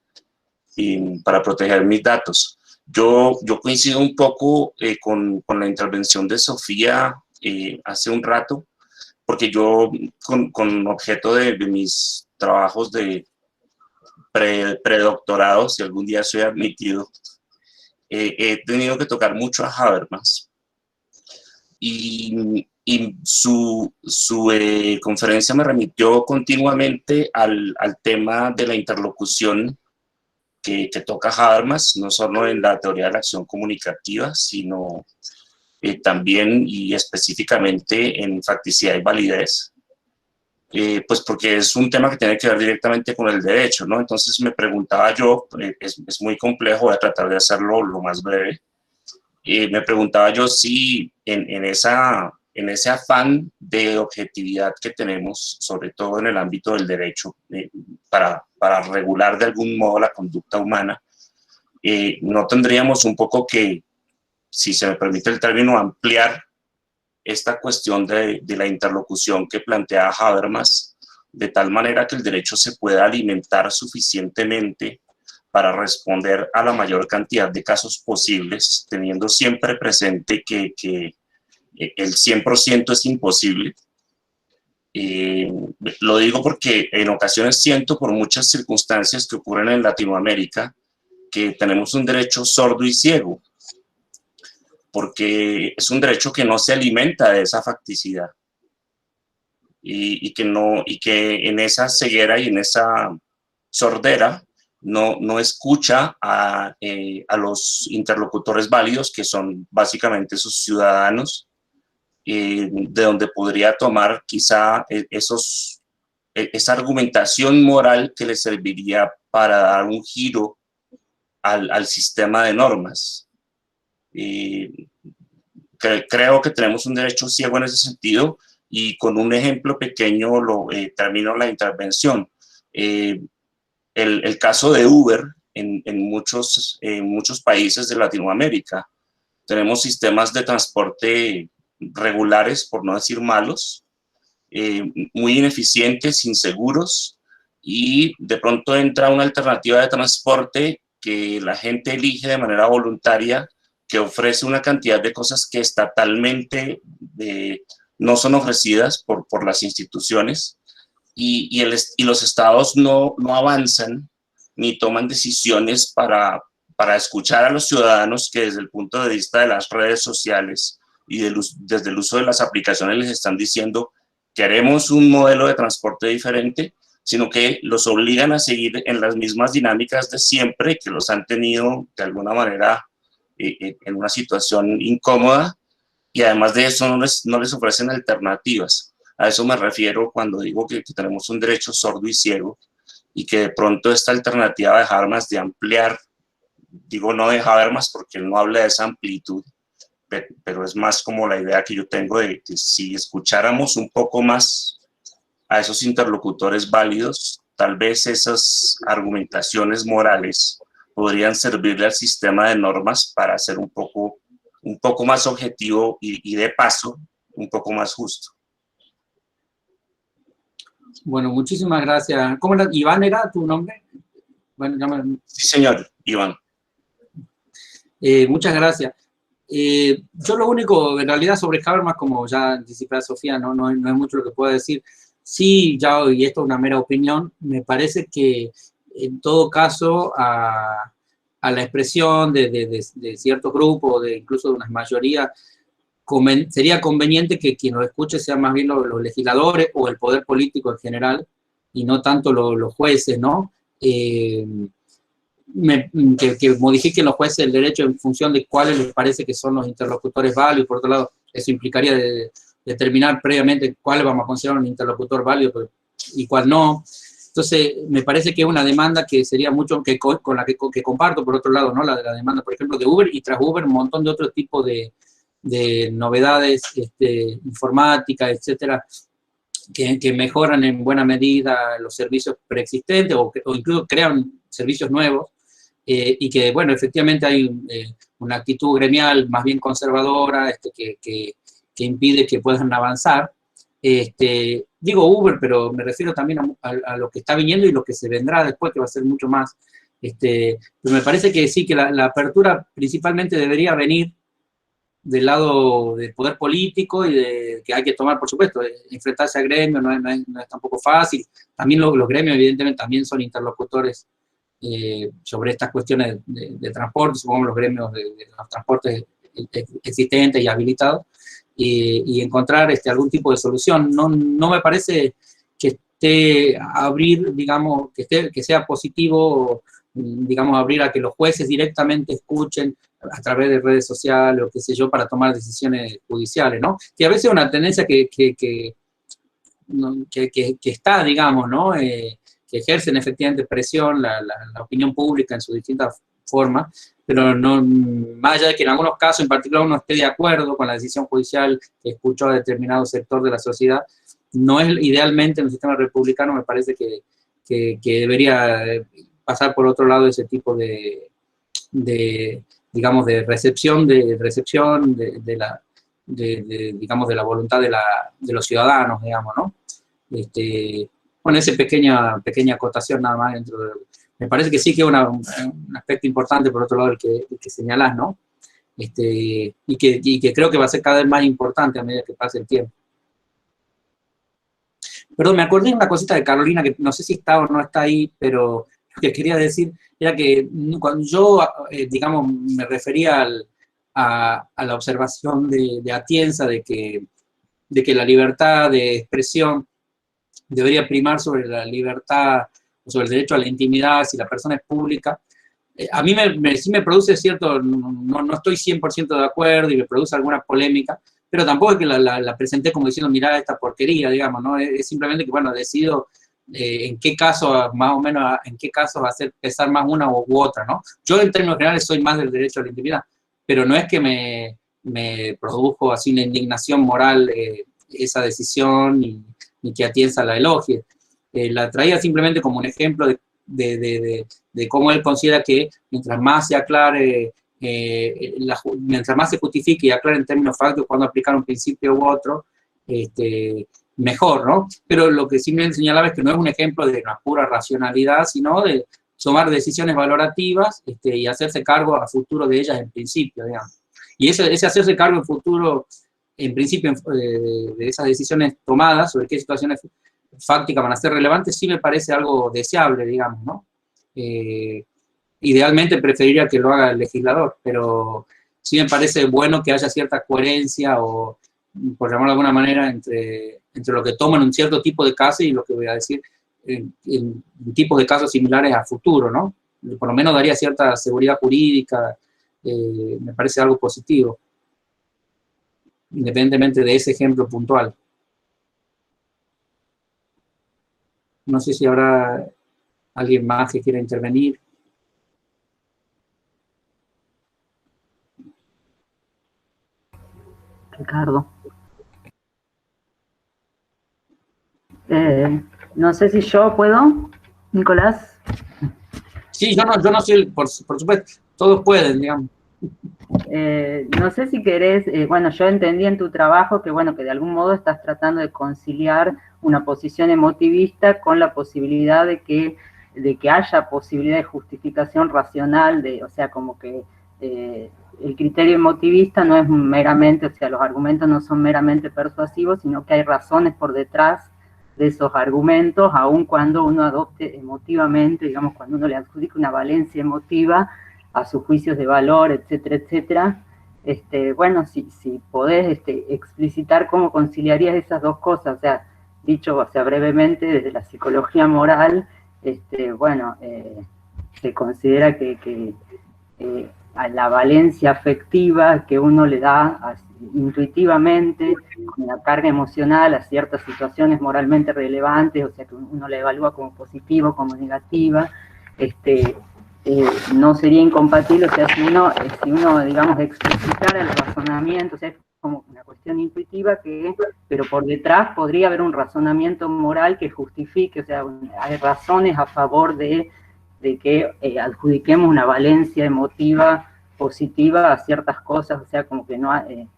para proteger mis datos. Yo coincido un poco con la intervención de Sofía hace un rato, porque yo, con objeto de mis trabajos de predoctorado, si algún día soy admitido, he tenido que tocar mucho a Habermas. Y su conferencia me remitió continuamente al tema de la interlocución que toca Habermas, no solo en la teoría de la acción comunicativa, sino también y específicamente en facticidad y validez, pues porque es un tema que tiene que ver directamente con el derecho, ¿no? Entonces me preguntaba yo, es muy complejo, voy a tratar de hacerlo lo más breve, me preguntaba yo si en ese afán de objetividad que tenemos, sobre todo en el ámbito del derecho, para regular de algún modo la conducta humana, no tendríamos un poco que, si se me permite el término, ampliar esta cuestión de la interlocución que plantea Habermas, de tal manera que el derecho se pueda alimentar suficientemente para responder a la mayor cantidad de casos posibles, teniendo siempre presente que el 100% es imposible. Lo digo porque en ocasiones siento, por muchas circunstancias que ocurren en Latinoamérica, que tenemos un derecho sordo y ciego, porque es un derecho que no se alimenta de esa facticidad y que en esa ceguera y en esa sordera no escucha a los interlocutores válidos, que son básicamente sus ciudadanos, de donde podría tomar quizá esa argumentación moral que le serviría para dar un giro al sistema de normas. Creo que tenemos un derecho ciego en ese sentido, y con un ejemplo pequeño termino la intervención. El caso de Uber en muchos países de Latinoamérica. Tenemos sistemas de transporte regulares, por no decir malos, muy ineficientes, inseguros, y de pronto entra una alternativa de transporte que la gente elige de manera voluntaria, que ofrece una cantidad de cosas que estatalmente no son ofrecidas por las instituciones, y los estados no avanzan ni toman decisiones para escuchar a los ciudadanos que desde el punto de vista de las redes sociales y desde el uso de las aplicaciones les están diciendo: queremos un modelo de transporte diferente, sino que los obligan a seguir en las mismas dinámicas de siempre, que los han tenido de alguna manera en una situación incómoda, y además de eso no les ofrecen alternativas. A eso me refiero cuando digo que tenemos un derecho sordo y ciego, y que de pronto esta alternativa de Habermas de ampliar, digo no de Habermas porque él no habla de esa amplitud, pero es más como la idea que yo tengo de que si escucháramos un poco más a esos interlocutores válidos, tal vez esas argumentaciones morales podrían servirle al sistema de normas para ser un poco más objetivo y de paso un poco más justo. Bueno, muchísimas gracias. ¿Cómo era? ¿Iván era tu nombre? Bueno, Sí, señor, Iván. Muchas gracias. Yo lo único, en realidad, sobre Habermas, como ya anticipaba Sofía, no es mucho lo que puedo decir. Sí, y esto es una mera opinión, me parece que en todo caso a la expresión de ciertos grupos, incluso de una mayoría, sería conveniente que quien lo escuche sea más bien los legisladores o el poder político en general, y no tanto los jueces, ¿no? Que modifiquen los jueces el derecho en función de cuáles les parece que son los interlocutores válidos. Por otro lado, eso implicaría determinar previamente cuáles vamos a considerar un interlocutor válido y cuál no. Entonces, me parece que es una demanda que sería mucho, con la que comparto, por otro lado, ¿no? La de la demanda, por ejemplo, de Uber, y tras Uber un montón de otro tipo de novedades informáticas, etcétera, que mejoran en buena medida los servicios preexistentes o incluso crean servicios nuevos. y que, bueno, efectivamente hay una actitud gremial más bien conservadora que impide que puedan avanzar. Digo Uber, pero me refiero también a lo que está viniendo y lo que se vendrá después, que va a ser mucho más. Pero me parece que sí, que la apertura principalmente debería venir del lado del poder político y de que hay que tomar, por supuesto, enfrentarse a gremios no es tampoco fácil. También los gremios, evidentemente, también son interlocutores sobre estas cuestiones de transporte, supongo los gremios de los transportes existentes y habilitados, y encontrar algún tipo de solución. No me parece que esté abrir, digamos, que sea positivo, digamos, abrir a que los jueces directamente escuchen a través de redes sociales o qué sé yo, para tomar decisiones judiciales, ¿no? Que a veces es una tendencia que está, digamos, ¿no? Que ejercen efectivamente presión la opinión pública en sus distintas formas, pero no, más allá de que en algunos casos en particular uno esté de acuerdo con la decisión judicial que escuchó a determinado sector de la sociedad, no es idealmente en el sistema republicano, me parece que debería pasar por otro lado ese tipo de digamos, de recepción digamos, de la voluntad de los ciudadanos, digamos, ¿no? Bueno, esa pequeña acotación nada más dentro de... Me parece que sí que es un aspecto importante, por otro lado, el que señalás, ¿no? Y que creo que va a ser cada vez más importante a medida que pase el tiempo. Perdón, me acordé de una cosita de Carolina, que no sé si está o no está ahí, pero lo que quería decir era que cuando yo, digamos, me refería a la observación de Atienza de que la libertad de expresión debería primar sobre la libertad, sobre el derecho a la intimidad, si la persona es pública, a mí sí me produce cierto, no estoy 100% de acuerdo y me produce alguna polémica, pero tampoco es que la presenté como diciendo, mirá esta porquería, digamos, ¿no? Es simplemente que, bueno, decido en qué caso, más o menos, en qué caso va a hacer pesar más una u otra, ¿no? Yo en términos generales soy más del derecho a la intimidad, pero no es que me produjo así una indignación moral esa decisión ni que Atienza la elogie. La traía simplemente como un ejemplo de cómo él considera que mientras más se aclare, mientras más se justifique y aclare en términos fácticos cuando aplicar un principio u otro, mejor, ¿no? Pero lo que sí me señalaba es que no es un ejemplo de una pura racionalidad, sino de tomar decisiones valorativas y hacerse cargo a futuro de ellas en principio, digamos. Y ese hacerse cargo en futuro, en principio, de esas decisiones tomadas, sobre qué situaciones fácticas van a ser relevantes, sí me parece algo deseable, digamos, ¿no? Idealmente preferiría que lo haga el legislador, pero sí me parece bueno que haya cierta coherencia o, por llamarlo de alguna manera, entre lo que toman un cierto tipo de casos y lo que voy a decir en tipos de casos similares a futuro, ¿no? Por lo menos daría cierta seguridad jurídica, me parece algo positivo, independientemente de ese ejemplo puntual. No sé si habrá alguien más que quiera intervenir. Ricardo. No sé si yo puedo, Nicolás. Sí, yo no soy, por supuesto, todos pueden, digamos. No sé si querés, bueno, yo entendí en tu trabajo que, bueno, que de algún modo estás tratando de conciliar una posición emotivista con la posibilidad de que haya posibilidad de justificación racional, o sea, como que el criterio emotivista no es meramente, o sea, los argumentos no son meramente persuasivos, sino que hay razones por detrás de esos argumentos, aun cuando uno adopte emotivamente, digamos, cuando uno le adjudica una valencia emotiva a sus juicios de valor, etcétera, etcétera. Bueno, si podés explicitar cómo conciliarías esas dos cosas, o sea, dicho, o sea, brevemente, desde la psicología moral, bueno, se considera que a la valencia afectiva que uno le da intuitivamente, con la carga emocional a ciertas situaciones moralmente relevantes, o sea, que uno la evalúa como positiva, como negativa, no sería incompatible, o sea, si uno digamos, explicicara el razonamiento, o sea, es como una cuestión intuitiva, pero por detrás podría haber un razonamiento moral que justifique, o sea, hay razones a favor de que adjudiquemos una valencia emotiva positiva a ciertas cosas, o sea, como que no hay,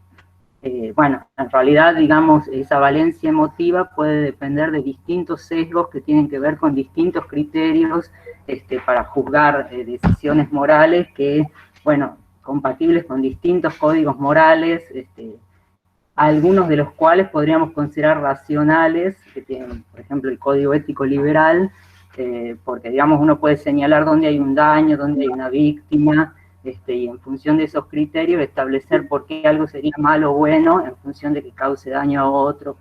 bueno, en realidad, digamos, esa valencia emotiva puede depender de distintos sesgos que tienen que ver con distintos criterios para juzgar decisiones morales que, bueno, compatibles con distintos códigos morales, algunos de los cuales podríamos considerar racionales, que tienen, por ejemplo, el código ético liberal, porque, digamos, uno puede señalar dónde hay un daño, dónde hay una víctima, y en función de esos criterios establecer por qué algo sería malo o bueno, en función de que cause daño a otro,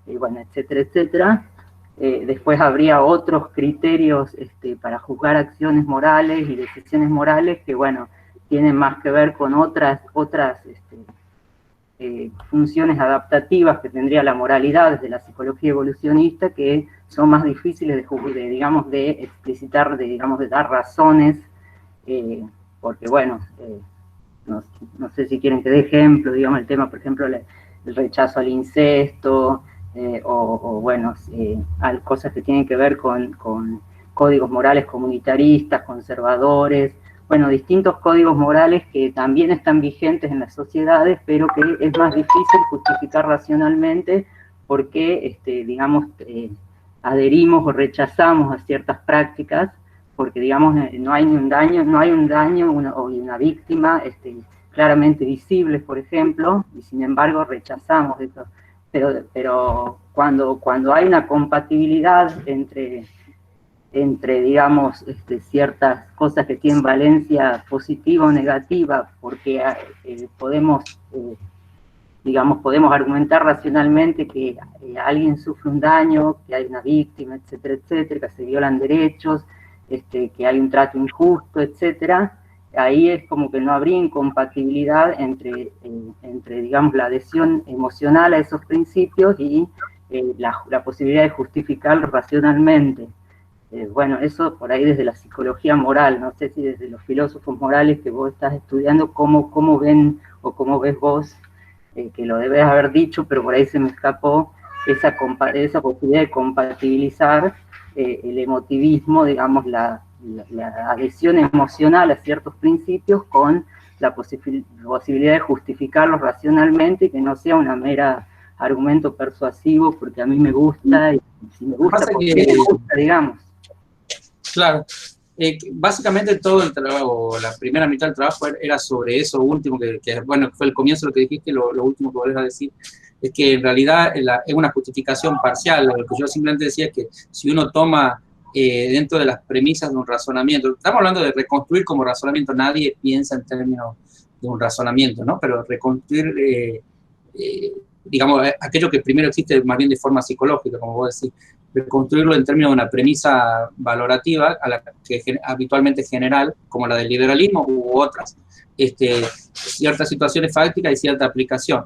bueno, etcétera, etcétera. Después habría otros criterios para juzgar acciones morales y decisiones morales que, bueno, tienen más que ver con otras funciones adaptativas que tendría la moralidad desde la psicología evolucionista, que son más difíciles de explicitar, digamos, de dar razones, porque, bueno, no sé si quieren que dé ejemplo, digamos, el tema, por ejemplo, el rechazo al incesto, o bueno, cosas que tienen que ver con códigos morales comunitaristas, conservadores, bueno, distintos códigos morales que también están vigentes en las sociedades, pero que es más difícil justificar racionalmente porque, digamos, adherimos o rechazamos a ciertas prácticas, porque, digamos, no hay un daño o una víctima claramente visible, por ejemplo, y sin embargo rechazamos eso. Pero cuando hay una compatibilidad entre digamos, ciertas cosas que tienen valencia positiva o negativa, porque podemos argumentar racionalmente que alguien sufre un daño, que hay una víctima, etcétera, etcétera, que se violan derechos, que hay un trato injusto, etcétera, ahí es como que no habría incompatibilidad entre digamos, la adhesión emocional a esos principios y la posibilidad de justificarlo racionalmente. Bueno, eso por ahí desde la psicología moral, no sé si desde los filósofos morales que vos estás estudiando, cómo ven o cómo ves vos, que lo debes haber dicho, pero por ahí se me escapó, esa posibilidad de compatibilizar el emotivismo, digamos, la adhesión emocional a ciertos principios con la posibilidad de justificarlos racionalmente y que no sea una mera argumento persuasivo porque a mí me gusta y si me gusta porque me gusta, digamos. Claro. Básicamente todo el trabajo, la primera mitad del trabajo era sobre eso último, que bueno, fue el comienzo de lo que dijiste, lo último que volvés a decir, es que en realidad es una justificación parcial. Lo que yo simplemente decía es que si uno toma dentro de las premisas de un razonamiento, estamos hablando de reconstruir como razonamiento, nadie piensa en términos de un razonamiento, ¿no? Pero reconstruir, digamos, aquello que primero existe más bien de forma psicológica, como vos decís, reconstruirlo en términos de una premisa valorativa, a la que habitualmente es general, como la del liberalismo u otras, ciertas situaciones fácticas y cierta aplicación.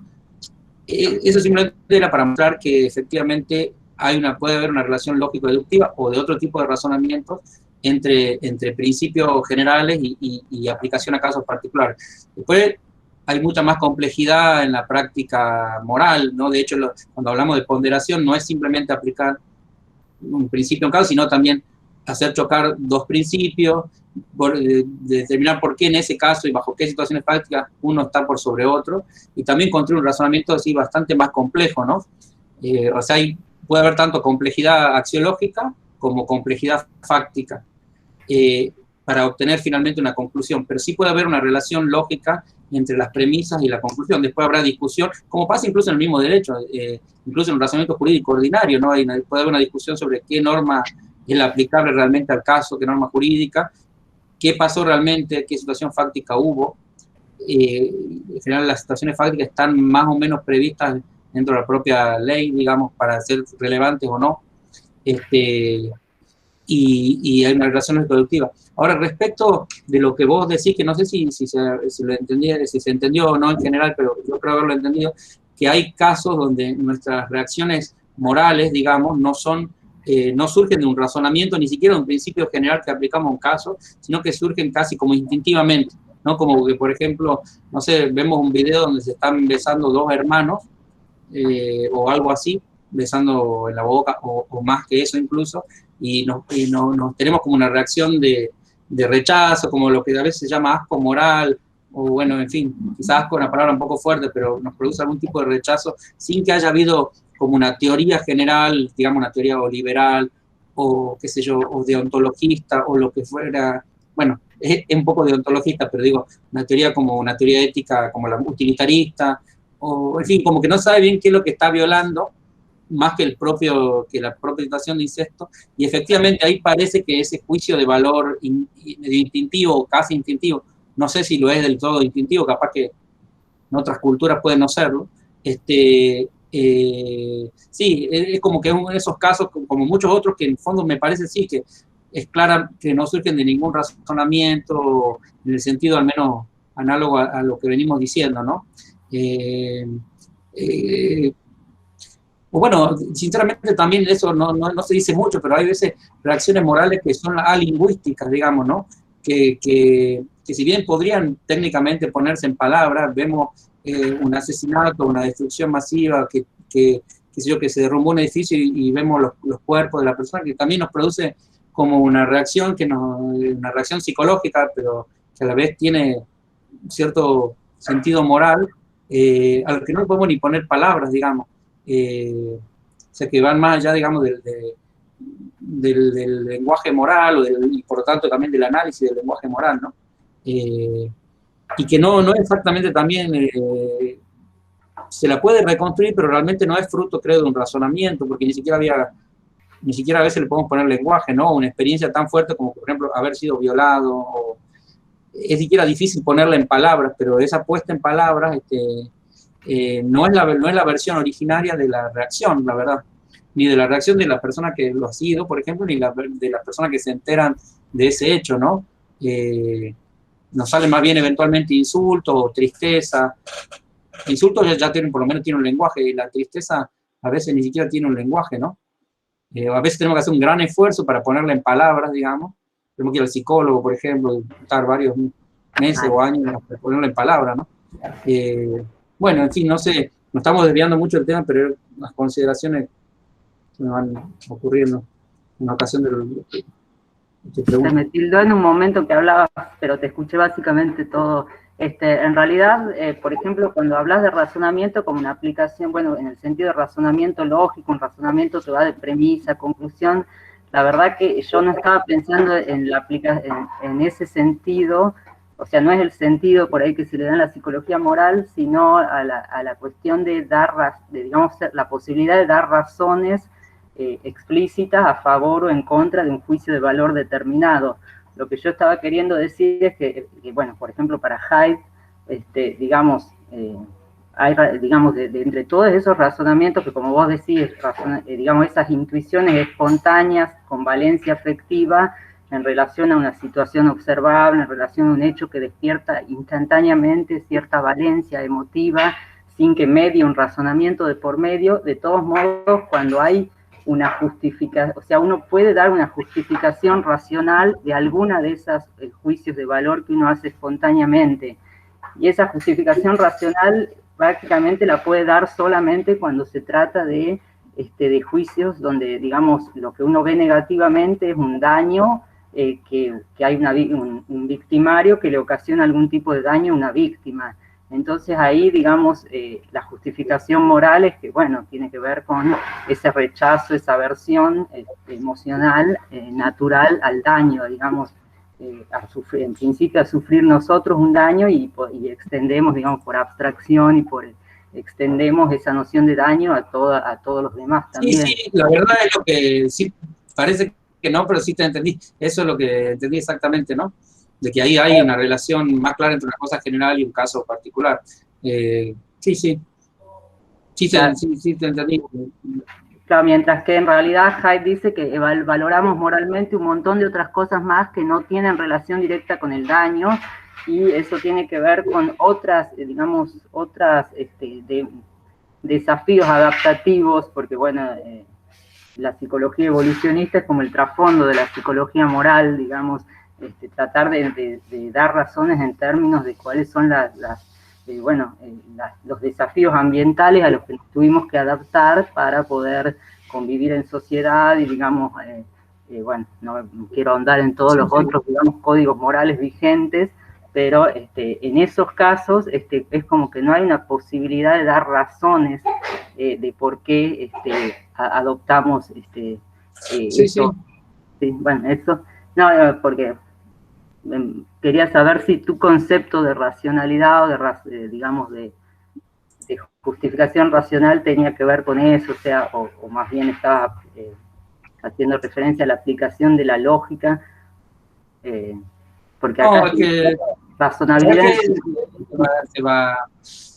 Eso simplemente era para mostrar que efectivamente puede haber una relación lógico-deductiva o de otro tipo de razonamientos entre principios generales y aplicación a casos particulares. Después hay mucha más complejidad en la práctica moral, ¿no? De hecho, cuando hablamos de ponderación, no es simplemente aplicar un principio en caso, sino también hacer chocar dos principios, determinar por qué en ese caso y bajo qué situaciones prácticas uno está por sobre otro, y también construir un razonamiento así bastante más complejo, ¿no? O sea, puede haber tanto complejidad axiológica como complejidad fáctica para obtener finalmente una conclusión, pero sí puede haber una relación lógica entre las premisas y la conclusión. Después habrá discusión, como pasa incluso en el mismo derecho, incluso en un razonamiento jurídico ordinario, ¿no? Puede haber una discusión sobre qué norma es la aplicable realmente al caso, qué norma jurídica, qué pasó realmente, qué situación fáctica hubo. En general las situaciones fácticas están más o menos previstas dentro de la propia ley, digamos, para ser relevantes o no, y hay una relación reproductiva. Ahora, respecto de lo que vos decís, que no sé si se entendió o no en general, pero yo creo haberlo entendido, que hay casos donde nuestras reacciones morales, digamos, no surgen de un razonamiento, ni siquiera de un principio general que aplicamos a un caso, sino que surgen casi como instintivamente, ¿no? Como que, por ejemplo, no sé, vemos un video donde se están besando dos hermanos, o algo así, besando en la boca, o más que eso incluso, nos tenemos como una reacción de rechazo, como lo que a veces se llama asco moral, o bueno, en fin, quizás asco es una palabra un poco fuerte, pero nos produce algún tipo de rechazo sin que haya habido como una teoría general, digamos una teoría o liberal, o qué sé yo, o deontologista, o lo que fuera, bueno, es un poco deontologista, pero digo, una teoría como una teoría ética como la utilitarista, o en fin, como que no sabe bien qué es lo que está violando, más que la propia situación de incesto, y efectivamente ahí parece que ese juicio de valor instintivo, casi instintivo, no sé si lo es del todo instintivo, capaz que en otras culturas puede no serlo, sí, es como que es uno de esos casos, como muchos otros, que en el fondo me parece sí que es clara que no surgen de ningún razonamiento, en el sentido al menos análogo a lo que venimos diciendo, ¿no? Bueno, sinceramente también eso no se dice mucho, pero hay veces reacciones morales que son alingüísticas, digamos, ¿no? Que si bien podrían técnicamente ponerse en palabras, vemos un asesinato, una destrucción masiva, que se derrumbó un edificio y vemos los cuerpos de la persona, que también nos produce como una reacción, una reacción psicológica, pero que a la vez tiene cierto sentido moral, a lo que no podemos ni poner palabras, digamos. O sea, que van más allá, digamos, del lenguaje moral, y por lo tanto también del análisis del lenguaje moral, ¿no? Y que no exactamente también se la puede reconstruir, pero realmente no es fruto, creo, de un razonamiento, porque ni siquiera a veces le podemos poner lenguaje, ¿no? Una experiencia tan fuerte como, por ejemplo, haber sido violado, es siquiera difícil ponerla en palabras, pero esa puesta en palabras no es la versión originaria de la reacción, la verdad, ni de la reacción de la persona que lo ha sido, por ejemplo, ni de las personas que se enteran de ese hecho, ¿no? Nos sale más bien eventualmente insulto o tristeza. Insultos ya tienen, por lo menos tiene un lenguaje, y la tristeza a veces ni siquiera tiene un lenguaje, ¿no? A veces tenemos que hacer un gran esfuerzo para ponerla en palabras, digamos. Tenemos que ir al psicólogo, por ejemplo, estar varios meses o años para ponerla en palabras, ¿no? Bueno, en fin, no sé, nos estamos desviando mucho del tema, pero las consideraciones que me van ocurriendo en ocasión de Se me tildó en un momento que hablabas, pero te escuché básicamente todo. En realidad, por ejemplo, cuando hablas de razonamiento como una aplicación, bueno, en el sentido de razonamiento lógico, un razonamiento que va de premisa a conclusión, la verdad que yo no estaba pensando en ese sentido, o sea, no es el sentido por ahí que se le da en la psicología moral, sino a la cuestión de digamos, la posibilidad de dar razones explícitas a favor o en contra de un juicio de valor determinado. Lo que yo estaba queriendo decir es que bueno, por ejemplo, para Haidt, digamos, hay, digamos, de entre todos esos razonamientos que, como vos decís, digamos, esas intuiciones espontáneas con valencia afectiva en relación a una situación observable, en relación a un hecho que despierta instantáneamente cierta valencia emotiva, sin que medie un razonamiento de por medio. De todos modos, cuando hay una justificación, o sea, uno puede dar una justificación racional de alguna de esas juicios de valor que uno hace espontáneamente. Y esa justificación racional prácticamente la puede dar solamente cuando se trata de juicios donde, digamos, lo que uno ve negativamente es un daño, que hay un victimario que le ocasiona algún tipo de daño a una víctima. Entonces ahí, digamos, la justificación moral es que, bueno, tiene que ver con ese rechazo, esa aversión emocional, natural al daño, digamos, en principio a sufrir nosotros un daño y extendemos, digamos, por abstracción extendemos esa noción de daño a todos los demás también. Sí, la verdad es lo que sí, parece que no, pero sí te entendí. Eso es lo que entendí exactamente, ¿no? De que ahí hay una relación más clara entre una cosa general y un caso particular. Sí, te entendí. Claro, mientras que en realidad Haidt dice que valoramos moralmente un montón de otras cosas más que no tienen relación directa con el daño, y eso tiene que ver con otras, digamos, desafíos adaptativos, porque bueno, la psicología evolucionista es como el trasfondo de la psicología moral, digamos, tratar de dar razones en términos de cuáles son los desafíos ambientales a los que nos tuvimos que adaptar para poder convivir en sociedad y, digamos, bueno, no quiero ahondar en todos los otros, digamos, códigos morales vigentes, pero en esos casos es como que no hay una posibilidad de dar razones de por qué adoptamos esto. Sí, bueno, eso, no, porque quería saber si tu concepto de racionalidad o digamos, de justificación racional tenía que ver con eso, o sea, o más bien estaba haciendo referencia a la aplicación de la lógica, porque acá razonabilidad...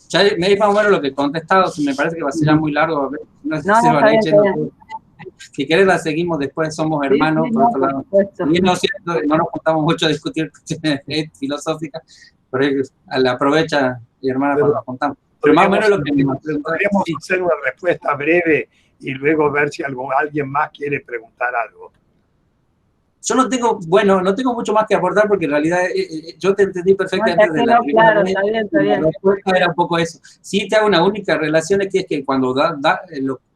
Ya me di más o menos lo que he contestado, me parece que va a ser ya muy largo, no sé si se lo han hecho. Si querés la seguimos después, somos hermanos, por otro lado. Y no nos juntamos mucho a discutir cuestiones filosóficas, pero la aprovecha mi hermana cuando nos juntamos. Pero más o menos lo que me podríamos hacer una respuesta breve y luego ver si alguien más quiere preguntar algo. Yo no tengo mucho más que aportar porque en realidad yo te entendí perfectamente de la primera claro, vez. Está bien. La respuesta era un poco eso. Sí te hago una única relación, es que cuando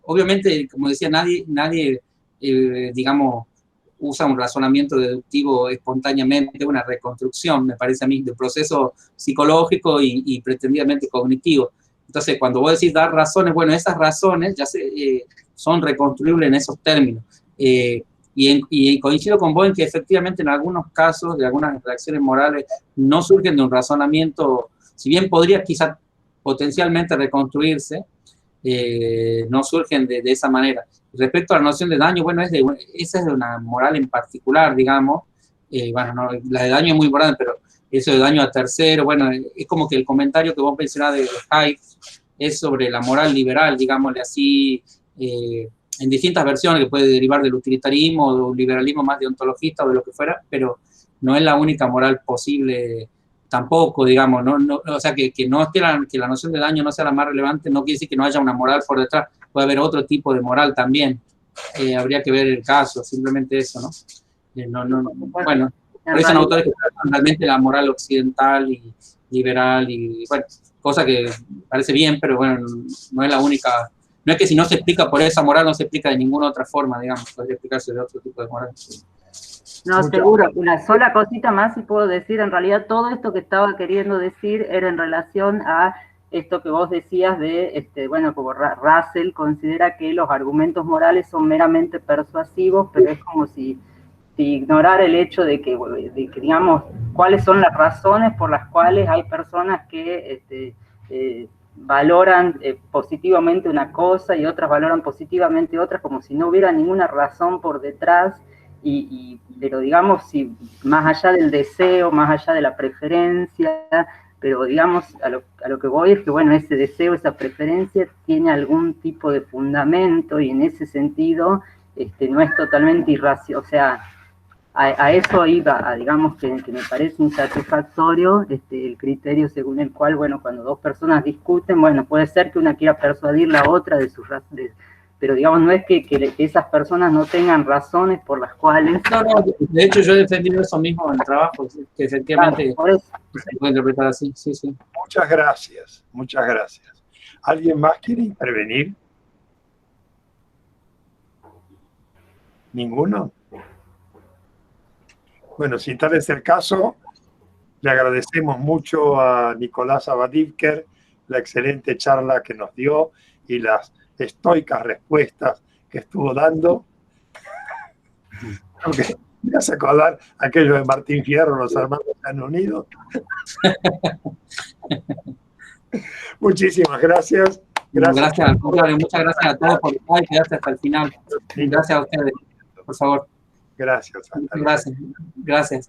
obviamente, como decía, nadie digamos, usa un razonamiento deductivo espontáneamente, una reconstrucción, me parece a mí, de proceso psicológico y pretendidamente cognitivo. Entonces, cuando vos decís dar razones, bueno, esas razones ya son reconstruibles en esos términos. Y coincido con vos en que efectivamente en algunos casos de algunas reacciones morales no surgen de un razonamiento, si bien podría quizá potencialmente reconstruirse, no surgen de esa manera. Respecto a la noción de daño, bueno, esa es de una moral en particular, digamos. Bueno, no, la de daño es muy importante, pero eso de daño a tercero, bueno, es como que el comentario que vos mencionás de Hayek es sobre la moral liberal, digámosle así, en distintas versiones, que puede derivar del utilitarismo o de un liberalismo más deontologista o de lo que fuera, pero no es la única moral posible tampoco, digamos, o sea, que no es que la noción de daño no sea la más relevante, no quiere decir que no haya una moral por detrás, puede haber otro tipo de moral también, habría que ver el caso, simplemente eso, ¿no? Bueno, pero son autores que tratan realmente la moral occidental y liberal, y bueno, cosa que parece bien, pero bueno, no es la única. No es que si no se explica por esa moral, no se explica de ninguna otra forma, digamos, podría explicarse de otro tipo de moral. No, seguro. Una sola cosita más, si puedo decir, en realidad todo esto que estaba queriendo decir era en relación a esto que vos decías de, bueno, como Russell considera que los argumentos morales son meramente persuasivos, pero es como si ignorar el hecho de que, digamos, cuáles son las razones por las cuales hay personas que valoran positivamente una cosa y otras valoran positivamente otras, como si no hubiera ninguna razón por detrás, pero digamos, si más allá del deseo, más allá de la preferencia, pero digamos, a lo que voy es que, bueno, ese deseo, esa preferencia tiene algún tipo de fundamento y en ese sentido no es totalmente irracional, o sea, a eso iba, digamos que me parece insatisfactorio el criterio según el cual, bueno, cuando dos personas discuten, bueno, puede ser que una quiera persuadir la otra de sus razones, pero digamos, no es que esas personas no tengan razones por las cuales... No, de hecho yo he defendido eso mismo en el trabajo, que efectivamente claro, se puede interpretar así, sí. Muchas gracias. ¿Alguien más quiere intervenir? ¿Ninguno? Bueno, si tal es el caso, le agradecemos mucho a Nicolás Abadípker la excelente charla que nos dio y las estoicas respuestas que estuvo dando. Aunque me hace acordar aquello de Martín Fierro, los hermanos se han unido. Muchísimas gracias. Gracias al contrario, muchas gracias a todos por estar y quedarse hasta el final. Gracias a ustedes, por favor. Gracias. Gracias.